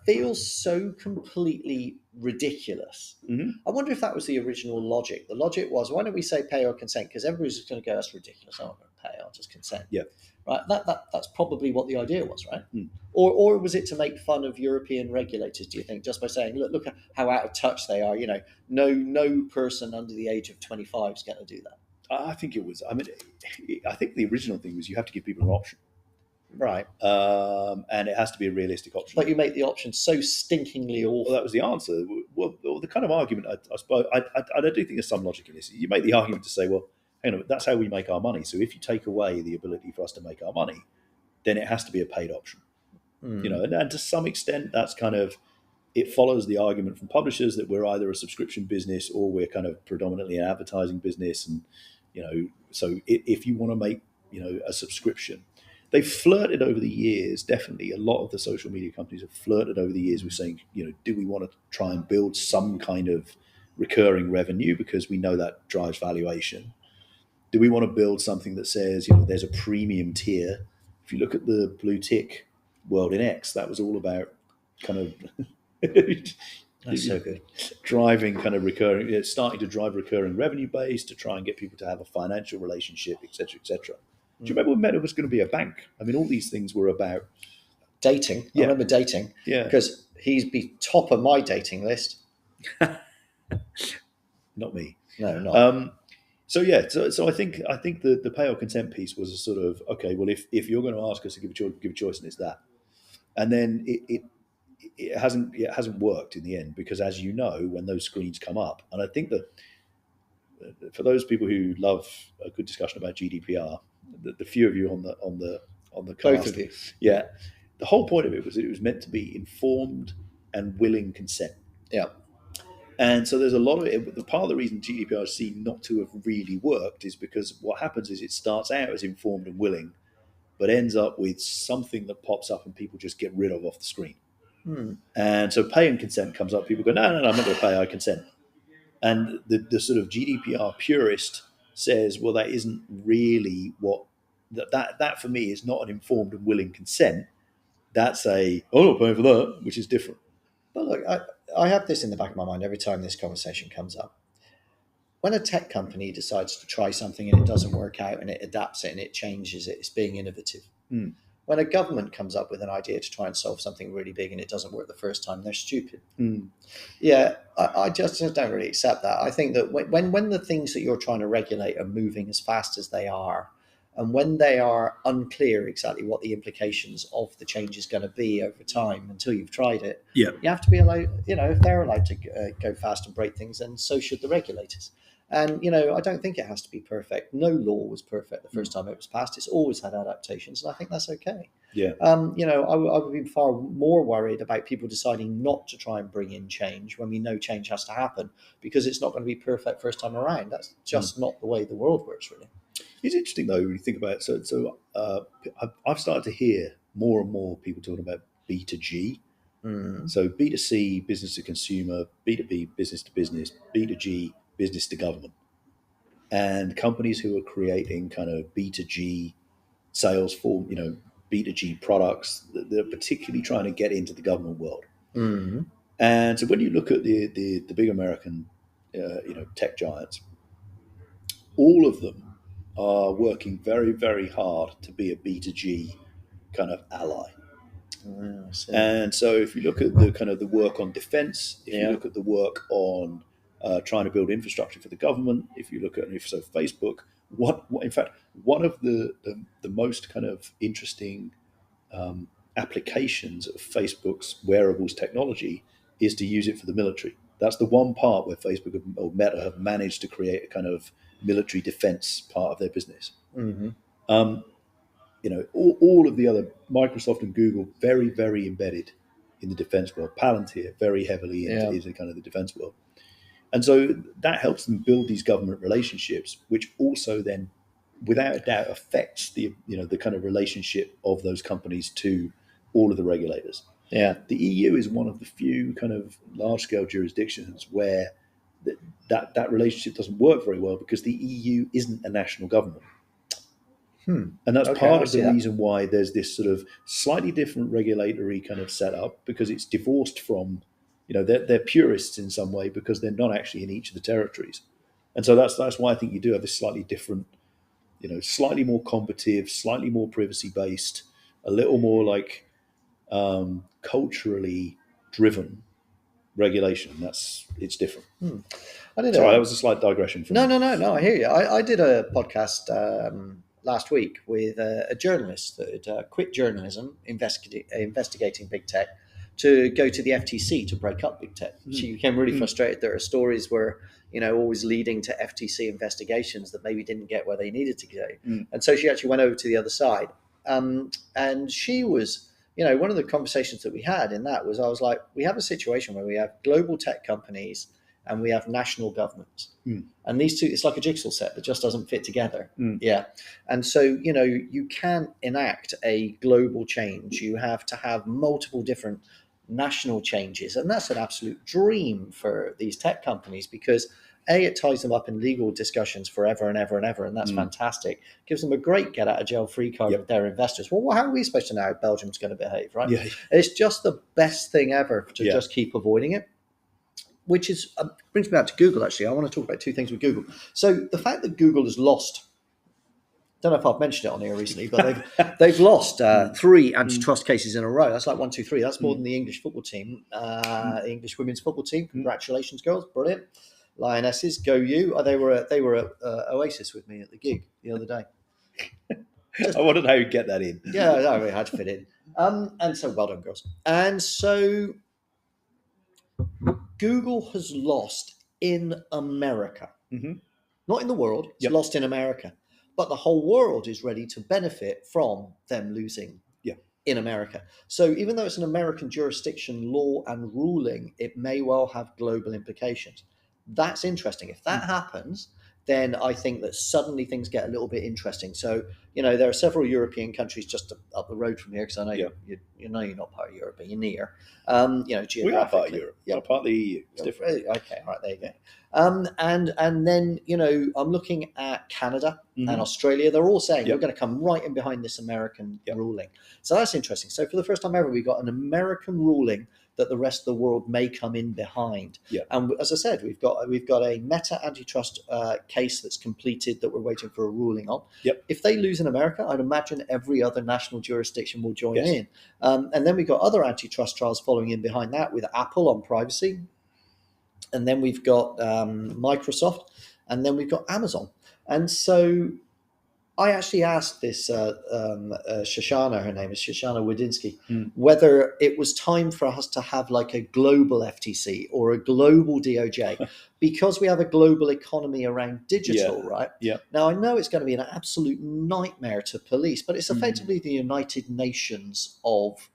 Speaker 1: feels so completely ridiculous.
Speaker 2: Mm-hmm.
Speaker 1: I wonder if that was the original logic. The logic was, why don't we say pay or consent? Because everybody's just going to go, that's ridiculous. I'm not going to pay. I'll just consent.
Speaker 2: Yeah.
Speaker 1: Right. That's probably what the idea was, right? Or was it to make fun of European regulators? Do you think, just by saying, look how out of touch they are? No person under the age of 25 is going to do that.
Speaker 2: I think it was. I mean, I think the original thing was you have to give people an option.
Speaker 1: Right.
Speaker 2: And it has to be a realistic option.
Speaker 1: But you make the option so stinkingly awful.
Speaker 2: Well, that was the answer. Well, the kind of argument, I suppose, I do think there's some logic in this. You make the argument to say, well, hang on, that's how we make our money. So if you take away the ability for us to make our money, then it has to be a paid option. And to some extent, that's kind of, it follows the argument from publishers that we're either a subscription business or we're kind of predominantly an advertising business. And, so if you want to make, a subscription, they've flirted over the years, definitely. A lot of the social media companies have flirted over the years with saying, do we want to try and build some kind of recurring revenue because we know that drives valuation? Do we want to build something that says, there's a premium tier? If you look at the blue tick world in X, that was all about kind of
Speaker 1: That's so good.
Speaker 2: Driving kind of starting to drive recurring revenue base to try and get people to have a financial relationship, et cetera, et cetera. Do you remember when Meta was going to be a bank? I mean, all these things were about
Speaker 1: Dating. I
Speaker 2: Yeah.
Speaker 1: remember dating
Speaker 2: yeah,
Speaker 1: because he'd be top of my dating list.
Speaker 2: not me.
Speaker 1: No, not.
Speaker 2: So I think the pay or consent piece was a sort of okay. Well, if you're going to ask us to give a choice, and it's that, and then it hasn't worked in the end because, as you know, when those screens come up, and I think that for those people who love a good discussion about GDPR, the few of you on the cast,
Speaker 1: Both of you.
Speaker 2: yeah, the whole point of it was that it was meant to be informed and willing consent.
Speaker 1: Yeah.
Speaker 2: And so there's a lot of it. The part of the reason GDPR is seen not to have really worked is because what happens is it starts out as informed and willing, but ends up with something that pops up and people just get rid of off the screen. And so pay and consent comes up. People go, no, I'm not going to pay. I consent. And the sort of GDPR purist says, well, that isn't really what that for me is not an informed and willing consent. That's I'm not paying for that, which is different.
Speaker 1: But look, I have this in the back of my mind every time this conversation comes up. When a tech company decides to try something and it doesn't work out and it adapts it and it changes it, it's being innovative. When a government comes up with an idea to try and solve something really big and it doesn't work the first time, they're stupid. Yeah, I just don't really accept that. I think that when the things that you're trying to regulate are moving as fast as they are, and when they are unclear exactly what the implications of the change is going to be over time until you've tried it,
Speaker 2: Yeah.
Speaker 1: you have to be allowed, if they're allowed to go fast and break things, then so should the regulators. And, I don't think it has to be perfect. No law was perfect the first time it was passed. It's always had adaptations, and I think that's okay.
Speaker 2: Yeah.
Speaker 1: I would be far more worried about people deciding not to try and bring in change when we know change has to happen because it's not going to be perfect first time around. That's just not the way the world works, really.
Speaker 2: It's interesting, though, when you think about it. So I've started to hear more and more people talking about B2G. So B2C, business to consumer, B2B, business to business, B2G, business to government. And companies who are creating kind of B2G sales for, B2G products, they're particularly trying to get into the government world. And so when you look at the big American, tech giants, all of them are working very, very hard to be a B2G kind of ally. And so if you look at the kind of the work on defense, if you look at the work on trying to build infrastructure for the government, if you look at Facebook, what in fact, one of the most kind of interesting applications of Facebook's wearables technology is to use it for the military. That's the one part where Facebook or Meta have managed to create a kind of military defense part of their business. All of the other, Microsoft and Google, very, very embedded in the defense world. Palantir, very heavily into kind of the defense world. And so that helps them build these government relationships, which also then, without a doubt, affects the kind of relationship of those companies to all of the regulators.
Speaker 1: Yeah.
Speaker 2: The EU is one of the few kind of large-scale jurisdictions where that relationship doesn't work very well because the EU isn't a national government. And that's part of the reason why there's this sort of slightly different regulatory kind of setup, because it's divorced from, they're purists in some way because they're not actually in each of the territories. And so that's why I think you do have this slightly different, slightly more combative, slightly more privacy based, a little more like culturally driven regulation. It's different. Sorry, that was a slight digression.
Speaker 1: No. I hear you. I did a podcast last week with a journalist that had quit journalism, investigating big tech, to go to the FTC to break up big tech. She became really frustrated that her stories were, always leading to FTC investigations that maybe didn't get where they needed to go. And so she actually went over to the other side. And she was, one of the conversations that we had in that was, I was like, we have a situation where we have global tech companies and we have national governments. And these two, it's like a jigsaw set that just doesn't fit together. Yeah. And so, you can't enact a global change. You have to have multiple different national changes. And that's an absolute dream for these tech companies because it ties them up in legal discussions forever and ever and ever. And that's fantastic. Gives them a great get out of jail free card with their investors. Well, how are we supposed to know how Belgium's going to behave, right?
Speaker 2: Yeah.
Speaker 1: It's just the best thing ever to just keep avoiding it. Which is brings me back to Google, actually. I want to talk about two things with Google. So the fact that Google has lost don't know if I've mentioned it on here recently, but they've lost 3 antitrust cases in a row. That's like 1, 2, 3. That's more than the English football team, the English women's football team. Congratulations, girls, brilliant. Lionesses, go you! They were at Oasis with me at the gig the other day.
Speaker 2: I wondered how you'd get that in.
Speaker 1: Yeah, I really had to fit in. And so well done, girls. And so Google has lost in America, not in the world. It's lost in America, but the whole world is ready to benefit from them losing in America. So even though it's an American jurisdiction, law and ruling, it may well have global implications. That's interesting. If that happens, then I think that suddenly things get a little bit interesting. So, there are several European countries just up the road from here, because I know you know you're not part of Europe, but you're near. Geographically.
Speaker 2: We are part of Europe. We're part of the EU. It's different.
Speaker 1: Okay, all right, there you go. And then, I'm looking at Canada and Australia. They're all saying we're going to come right in behind this American ruling. So that's interesting. So for the first time ever, we got an American ruling that the rest of the world may come in behind. And as I said, we've got a Meta antitrust case that's completed that we're waiting for a ruling on. If they lose in America, I'd imagine every other national jurisdiction will join in. And then we've got other antitrust trials following in behind that with Apple on privacy. And then we've got Microsoft, and then we've got Amazon. And so I actually asked this Shoshana, her name is Shoshana Wadinsky, whether it was time for us to have like a global FTC or a global DOJ, because we have a global economy around digital, right? Now, I know it's going to be an absolute nightmare to police, but it's effectively the United Nations of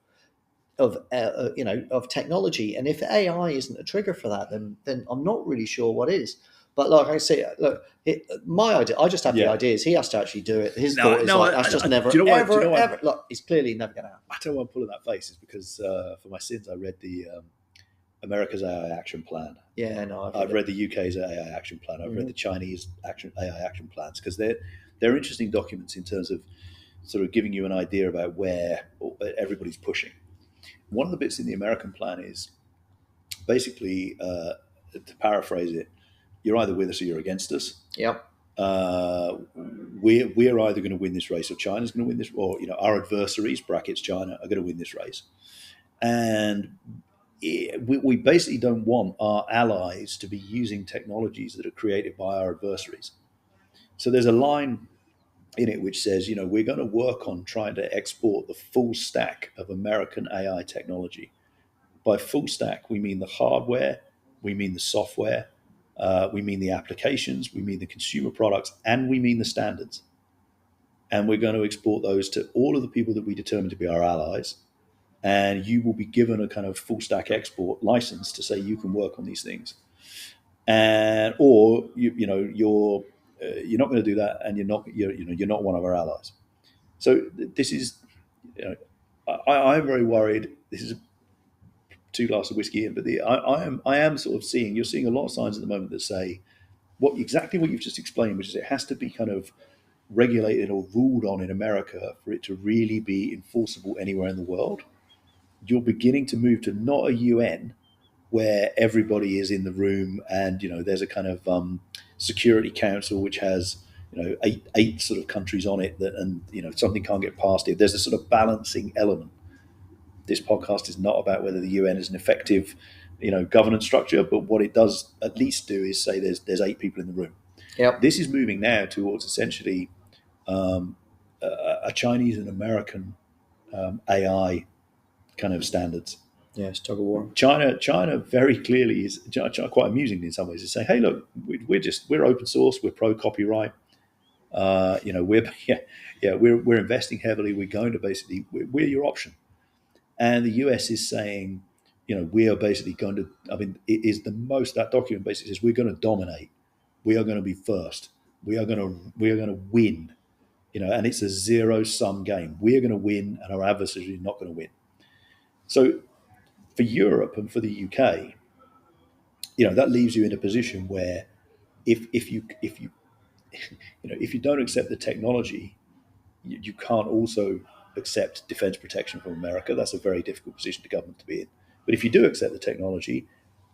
Speaker 1: technology. And if AI isn't a trigger for that, then I'm not really sure what is. But like I say, look, my idea, I just have the ideas. He has to actually do it. His thought is that's just never, ever. Look, it's clearly never going to happen.
Speaker 2: I tell you why I'm pulling that face is because for my sins, I read the America's AI Action Plan.
Speaker 1: Yeah, no,
Speaker 2: I've read the UK's AI Action Plan. I've read the Chinese AI Action Plans, because they're interesting documents in terms of sort of giving you an idea about where everybody's pushing. One of the bits in the American plan is basically, to paraphrase it, you're either with us or you're against us. We're either going to win this race, or China's going to win this, or our adversaries (brackets China) are going to win this race. And we basically don't want our allies to be using technologies that are created by our adversaries. So there's a line in it which says, we're going to work on trying to export the full stack of American AI technology. By full stack, we mean the hardware, we mean the software, we mean the applications, we mean the consumer products, and we mean the standards. And we're going to export those to all of the people that we determine to be our allies. And you will be given a kind of full stack export license to say you can work on these things. And or you're not going to do that, and you're not one of our allies. So this is, I'm very worried. This is 2 glasses of whiskey in, but I am sort of you're seeing a lot of signs at the moment that say exactly what you've just explained, which is it has to be kind of regulated or ruled on in America for it to really be enforceable anywhere in the world. You're beginning to move to not a UN where everybody is in the room, and there's a kind of Security Council which has eight sort of countries on it and something can't get past it. There's a sort of balancing element. This podcast is not about whether the UN is an effective governance structure, but what it does at least do is say there's 8 people in the room. This is moving now towards essentially a Chinese and American AI kind of standards.
Speaker 1: Yeah, it's tug of war.
Speaker 2: China very clearly is quite amusing in some ways. Is say, hey, look, we're open source, we're pro copyright. We're investing heavily. We're going to basically we're your option. And the US is saying, we are basically going to. I mean, it is the most, that document basically says we're going to dominate. We are going to be first. We are going to win. And it's a zero-sum game. We are going to win, and our adversaries are not going to win. So for Europe and for the UK, that leaves you in a position where if you don't accept the technology, you can't also accept defense protection from America. That's a very difficult position for government to be in. But if you do accept the technology,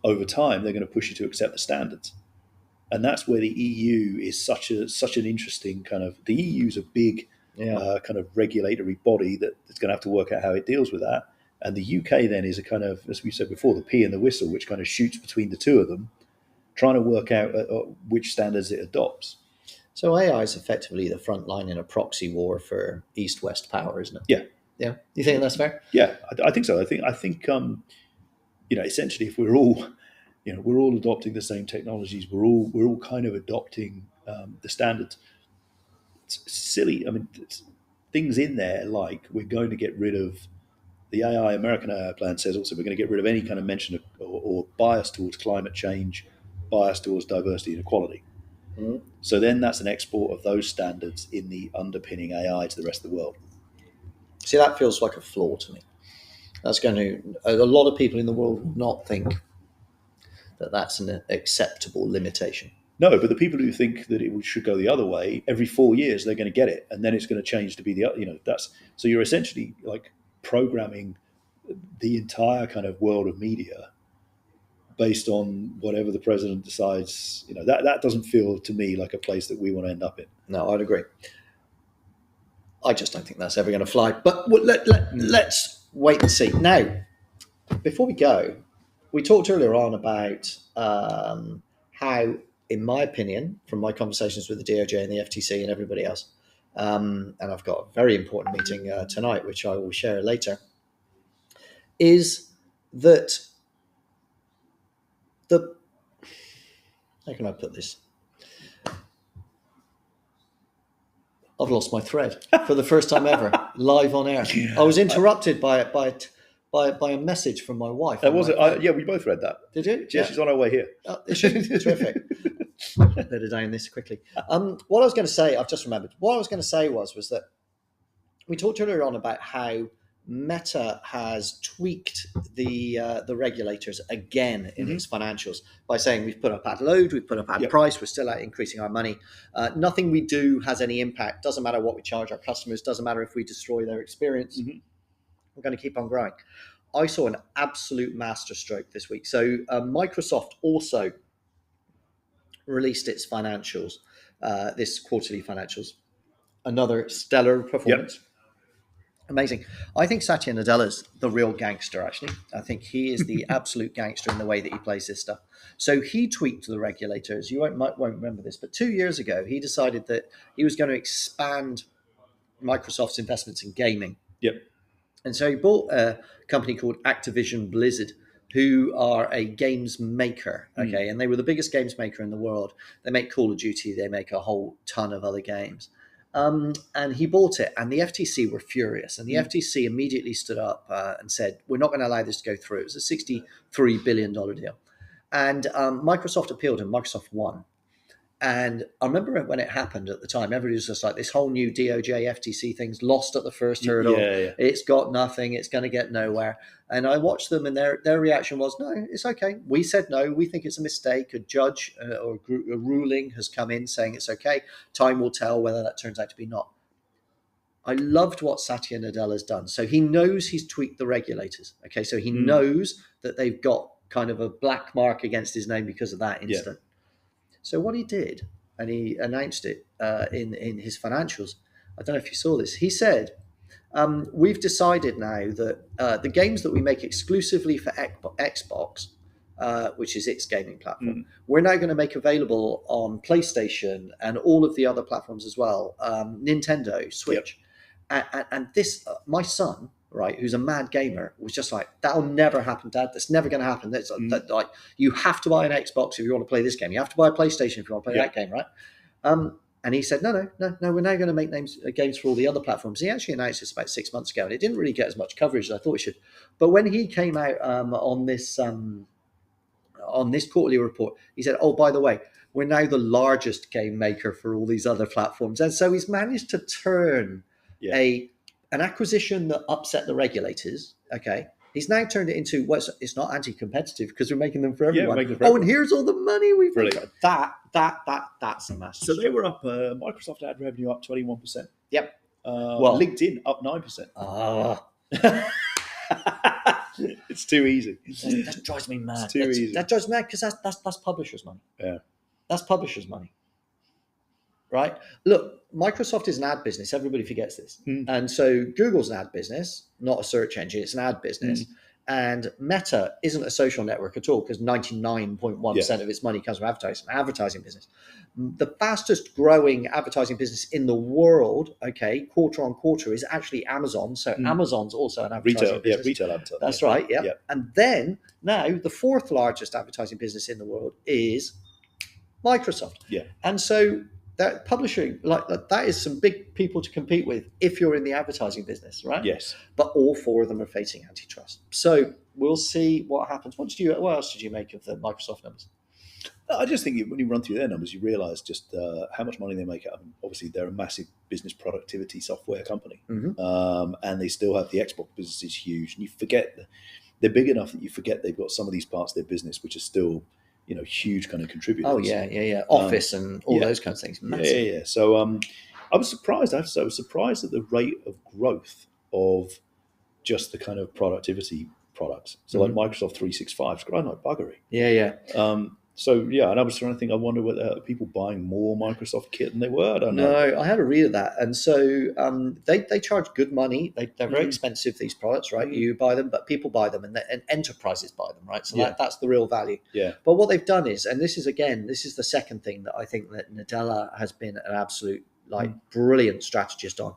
Speaker 2: over time they're going to push you to accept the standards. And that's where the EU is such an interesting kind of. The EU is a big kind of regulatory body that's going to have to work out how it deals with that. And the UK then is a kind of, as we said before, the pea and the whistle, which kind of shoots between the two of them, trying to work out which standards it adopts.
Speaker 1: So AI is effectively the front line in a proxy war for East-West power, isn't it?
Speaker 2: Yeah.
Speaker 1: Yeah. You think that's fair?
Speaker 2: Yeah, I think so. I think essentially, if we're all adopting the same technologies, we're all kind of adopting the standards. It's silly. I mean, things in there like we're going to get rid of the American AI plan says also we're going to get rid of any kind of mention of, or bias towards climate change, bias towards diversity and equality.
Speaker 1: Mm-hmm.
Speaker 2: So then that's an export of those standards in the underpinning AI to the rest of the world.
Speaker 1: See, that feels like a flaw to me. That's going to, a lot of people in the world will not think that that's an acceptable limitation.
Speaker 2: No, but the people who think that it should go the other way, every 4 years they're going to get it, and then it's going to change to be that's so you're essentially like programming the entire kind of world of media based on whatever the president decides. That doesn't feel to me like a place that we want to end up in.
Speaker 1: No, I'd agree. I just don't think that's ever going to fly. But let's wait and see. Now, before we go, we talked earlier on about how, in my opinion, from my conversations with the DOJ and the FTC and everybody else, and I've got a very important meeting tonight, which I will share later, is that how can I put this? I've lost my thread for the first time ever, live on air. I was interrupted by a message from my wife.
Speaker 2: That was it. Yeah, we both read that.
Speaker 1: Did you?
Speaker 2: Yeah, she's on her way here.
Speaker 1: Oh, terrific. Let her down this quickly. What I was going to say, I've just remembered. What I was going to say was that we talked earlier on about how Meta has tweaked the regulators again in its financials by saying we've put up ad load, we've put up ad price, we're still out increasing our money. Nothing we do has any impact. Doesn't matter what we charge our customers. Doesn't matter if we destroy their experience. Mm-hmm. We're going to keep on growing. I saw an absolute masterstroke this week. So Microsoft also released its financials, this quarterly financials. Another stellar performance. Yep. Amazing. I think Satya Nadella's the real gangster, actually. I think he is the absolute gangster in the way that he plays this stuff. So he tweaked the regulators. You won't remember this, but 2 years ago, he decided that he was going to expand Microsoft's investments in gaming.
Speaker 2: Yep.
Speaker 1: And so he bought a company called Activision Blizzard, who are a games maker, okay? And they were the biggest games maker in the world. They make Call of Duty. They make a whole ton of other games. And he bought it, and the FTC were furious. And the FTC immediately stood up and said, we're not going to allow this to go through. It was a $63 billion deal. And Microsoft appealed, and Microsoft won. And I remember when it happened at the time, everybody was just like, this whole new DOJ, FTC thing's lost at the first hurdle. Yeah. It's got nothing. It's going to get nowhere. And I watched them, and their reaction was, no, it's okay. We said no. We think it's a mistake. A judge or a ruling has come in saying it's okay. Time will tell whether that turns out to be not. I loved what Satya Nadella's done. So he knows he's tweaked the regulators. Okay, so he knows that they've got kind of a black mark against his name because of that incident. Yeah. So what he did, and he announced it in his financials, I don't know if you saw this, he said, we've decided now that the games that we make exclusively for Xbox, which is its gaming platform, we're now going to make available on PlayStation and all of the other platforms as well, Nintendo, Switch. Yep. And this, my son, right, who's a mad gamer, was just like, that'll never happen, Dad. That's never going to happen. That's like, you have to buy an Xbox if you want to play this game. You have to buy a PlayStation if you want to play that game, right? And he said, no, we're now going to make games for all the other platforms. He actually announced this about 6 months ago, and it didn't really get as much coverage as I thought it should. But when he came out on this quarterly report, he said, oh, by the way, we're now the largest game maker for all these other platforms. And so he's managed to turn an acquisition that upset the regulators, okay, he's now turned it into, it's not anti-competitive because we're making them for everyone. And here's all the money we've got. That's a massive.
Speaker 2: So they were up, Microsoft ad revenue up 21%.
Speaker 1: Yep.
Speaker 2: LinkedIn up 9%. It's too easy.
Speaker 1: That drives me mad.
Speaker 2: It's too easy.
Speaker 1: That drives me mad because that's publishers' money.
Speaker 2: Yeah.
Speaker 1: That's publishers' money, right? Look, Microsoft is an ad business. Everybody forgets this. And so Google's an ad business, not a search engine. It's an ad business. And Meta isn't a social network at all, because 99.1% of its money comes from advertising business. The fastest growing advertising business in the world, okay, quarter on quarter, is actually Amazon. So Amazon's also an advertising business.
Speaker 2: Retail advertising.
Speaker 1: That's right, yeah. And then now the fourth largest advertising business in the world is Microsoft.
Speaker 2: Yeah.
Speaker 1: And so that publishing, like that is some big people to compete with if you're in the advertising business, right?
Speaker 2: Yes.
Speaker 1: But all four of them are facing antitrust. So we'll see what happens. What else did you make of the Microsoft numbers?
Speaker 2: I just think when you run through their numbers, you realise just how much money they make out of them. Obviously, they're a massive business productivity software company, and they still have the Xbox business is huge. And you forget they're big enough that you forget they've got some of these parts of their business which are still, huge kind of contributors.
Speaker 1: Oh yeah. Office and all those kinds of things. Massive.
Speaker 2: Yeah. So I was surprised. I have to say, I was surprised at the rate of growth of just the kind of productivity products. So like Microsoft 365 is growing like buggery.
Speaker 1: Yeah.
Speaker 2: So yeah, and I was trying to think. I wonder whether people buying more Microsoft kit than they were. I don't know.
Speaker 1: No, I had a read of that, and so they charge good money. They're very expensive, these products, right? You buy them, but people buy them, and enterprises buy them, right? So that's the real value.
Speaker 2: Yeah.
Speaker 1: But what they've done is, and this is the second thing that I think that Nadella has been an absolute brilliant strategist on,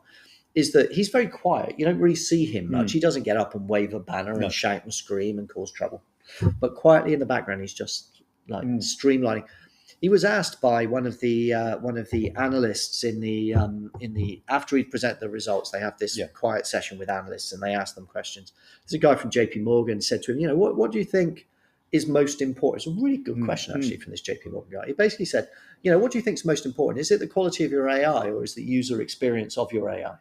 Speaker 1: is that he's very quiet. You don't really see him much. He doesn't get up and wave a banner and shout and scream and cause trouble, but quietly in the background, he's just streamlining. He was asked by one of the analysts in the after he presented the results. They have this quiet session with analysts, and they ask them questions. There's a guy from JP Morgan said to him, what do you think is most important? It's a really good question actually from this JP Morgan guy. He basically said, what do you think is most important? Is it the quality of your AI, or is the user experience of your AI?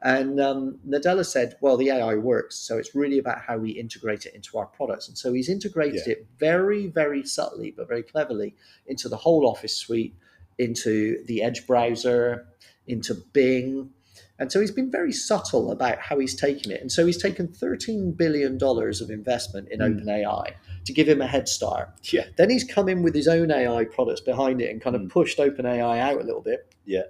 Speaker 1: And Nadella said, well, the AI works, so it's really about how we integrate it into our products. And so he's integrated it very, very subtly, but very cleverly into the whole Office suite, into the Edge browser, into Bing. And so he's been very subtle about how he's taken it. And so he's taken $13 billion of investment in OpenAI to give him a head start.
Speaker 2: Yeah.
Speaker 1: Then he's come in with his own AI products behind it and kind of pushed OpenAI out a little bit.
Speaker 2: Yeah.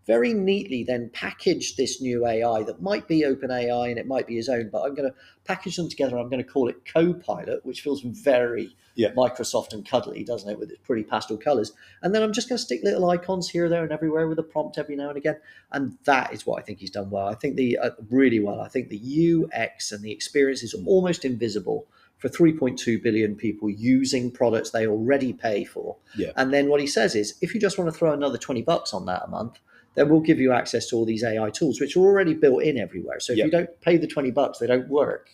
Speaker 1: Very neatly then packaged this new AI that might be OpenAI and it might be his own, but I'm going to package them together. I'm going to call it Copilot, which feels very Microsoft and cuddly, doesn't it, with its pretty pastel colors. And then I'm just going to stick little icons here, there, and everywhere with a prompt every now and again. And that is what I think he's done well. I think really well. I think the UX and the experience is almost invisible for 3.2 billion people using products they already pay for.
Speaker 2: Yeah.
Speaker 1: And then what he says is, if you just want to throw another $20 on that a month, then we'll give you access to all these AI tools, which are already built in everywhere. So if you don't pay the $20, they don't work.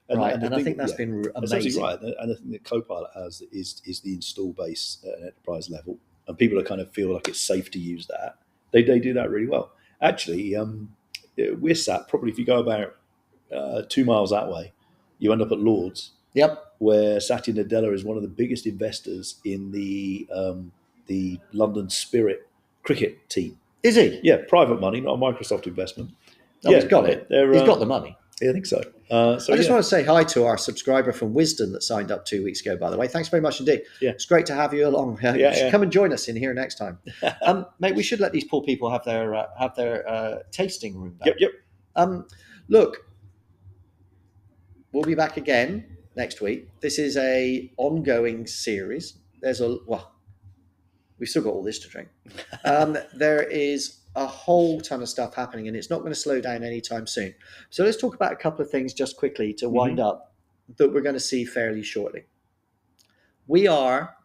Speaker 1: And I think that's been amazing.
Speaker 2: That's absolutely right. And the thing that Copilot has is the install base at an enterprise level. And people kind of feel like it's safe to use that. They do that really well. Actually, we're sat, probably if you go about 2 miles that way, you end up at Lord's.
Speaker 1: Yep.
Speaker 2: Where Satya Nadella is one of the biggest investors in the London Spirit cricket team.
Speaker 1: Is he?
Speaker 2: Yeah, private money, not a Microsoft investment.
Speaker 1: He's got it. He's got the money.
Speaker 2: Yeah, I think so.
Speaker 1: I just want to say hi to our subscriber from Wisdom that signed up 2 weeks ago, by the way. Thanks very much indeed.
Speaker 2: Yeah.
Speaker 1: It's great to have you along. You should come and join us in here next time. Mate, we should let these poor people have their tasting room back.
Speaker 2: Yep.
Speaker 1: Look, we'll be back again next week. This is a ongoing series. We've still got all this to drink. There is a whole ton of stuff happening, and it's not going to slow down anytime soon. So let's talk about a couple of things just quickly to wind up that we're going to see fairly shortly. We are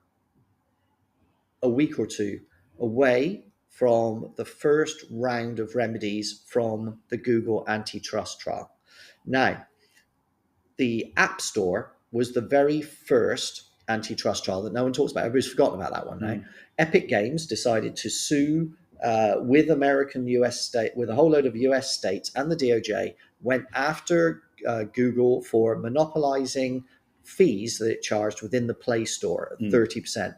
Speaker 1: a week or two away from the first round of remedies from the Google antitrust trial. Now, the App Store was the very first antitrust trial that no one talks about. Everybody's forgotten about that one now. Epic Games decided to sue with with a whole load of US states, and the DOJ went after Google for monopolizing fees that it charged within the Play Store at 30%.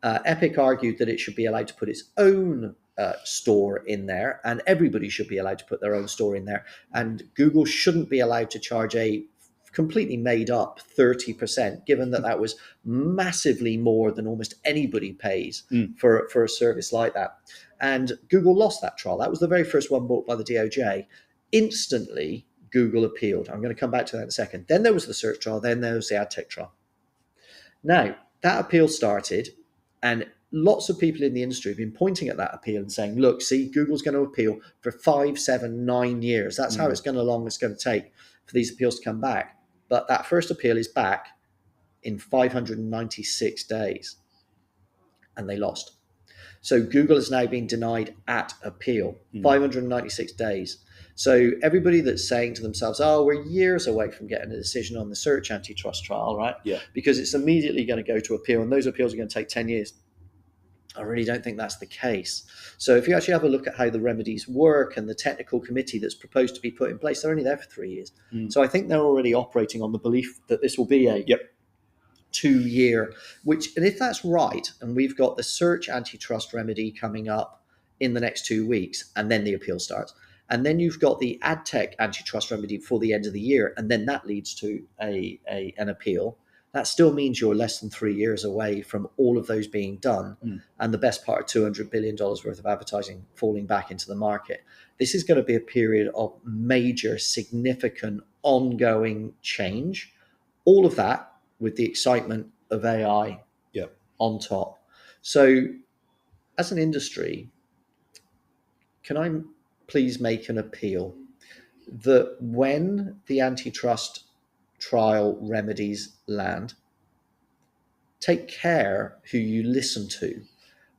Speaker 1: Epic argued that it should be allowed to put its own store in there, and everybody should be allowed to put their own store in there. And Google shouldn't be allowed to charge a completely made up 30%, given that that was massively more than almost anybody pays for a service like that. And Google lost that trial. That was the very first one bought by the DOJ. Instantly, Google appealed. I'm going to come back to that in a second. Then there was the search trial. Then there was the ad tech trial. Now, that appeal started, and lots of people in the industry have been pointing at that appeal and saying, look, see, Google's going to appeal for 5, 7, 9 years. That's how it's going to take for these appeals to come back. But that first appeal is back in 596 days, and they lost. So Google has now been denied at appeal, 596 days. So everybody that's saying to themselves, oh, we're years away from getting a decision on the search antitrust trial, right?
Speaker 2: Yeah.
Speaker 1: Because it's immediately going to go to appeal, and those appeals are going to take 10 years. I really don't think that's the case. So if you actually have a look at how the remedies work and the technical committee that's proposed to be put in place, they're only there for 3 years. So I think they're already operating on the belief that this will be a 2-year, and if that's right, and we've got the search antitrust remedy coming up in the next 2 weeks, and then the appeal starts, and then you've got the ad tech antitrust remedy before the end of the year, and then that leads to an appeal, that still means you're less than 3 years away from all of those being done, and the best part of $200 billion worth of advertising falling back into the market. This is going to be a period of major, significant, ongoing change. All of that with the excitement of AI on top. So as an industry, can I please make an appeal that when the antitrust trial remedies land, take care who you listen to,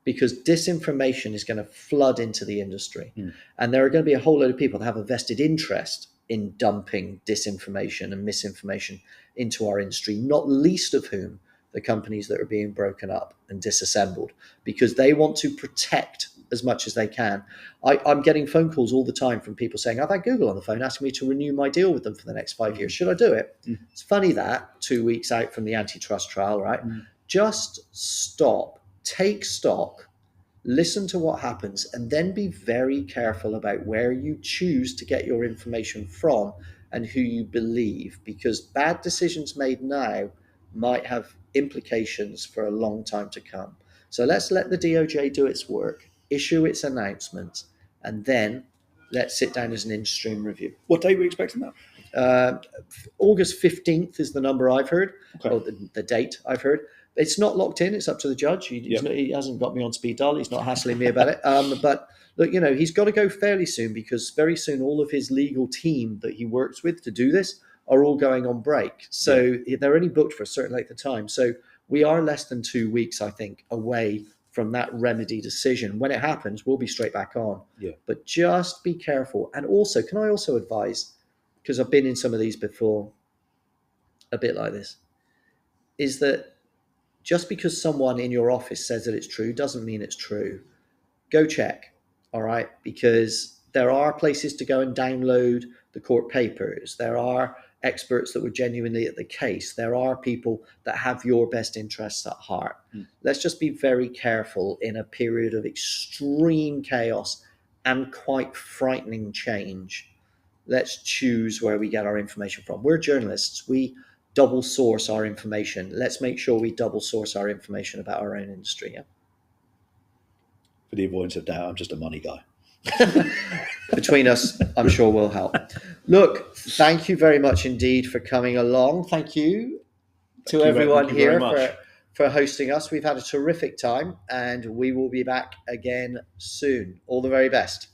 Speaker 1: because disinformation is going to flood into the industry. And there are going to be a whole load of people that have a vested interest in dumping disinformation and misinformation into our industry, not least of whom the companies that are being broken up and disassembled, because they want to protect as much as they can. I'm getting phone calls all the time from people saying, I've had Google on the phone asking me to renew my deal with them for the next 5 years. Should I do it? It's funny that 2 weeks out from the antitrust trial, right? Just stop, take stock, listen to what happens, and then be very careful about where you choose to get your information from and who you believe, because bad decisions made now might have implications for a long time to come. So let's let the DOJ do its work, issue its announcements, and then let's sit down as an industry and review.
Speaker 2: What date are we expecting that?
Speaker 1: August 15th is the number I've heard,
Speaker 2: Okay.
Speaker 1: or the date I've heard. It's not locked in. It's up to the judge. He hasn't got me on speed dial. He's not hassling me about it. But look, he's got to go fairly soon, because very soon all of his legal team that he works with to do this are all going on break. So they're only booked for a certain length of time. So we are less than 2 weeks, I think, away from that remedy decision. When it happens, we'll be straight back on. But just be careful. And also, can I also advise, because I've been in some of these before, a bit like this, is that just because someone in your office says that it's true doesn't mean it's true. Go check, all right? Because there are places to go and download the court papers. There are experts that were genuinely at the case. There are people that have your best interests at heart. Let's just be very careful in a period of extreme chaos and quite frightening change. Let's choose where we get our information from. We're journalists. We double source our information. Let's make sure we double source our information about our own industry. Yeah?
Speaker 2: For the avoidance of doubt, I'm just a money guy.
Speaker 1: Between us, I'm sure we'll help. Look, thank you very much indeed for coming along. Thank you to everyone here for hosting us. We've had a terrific time, and we will be back again soon. All the very best.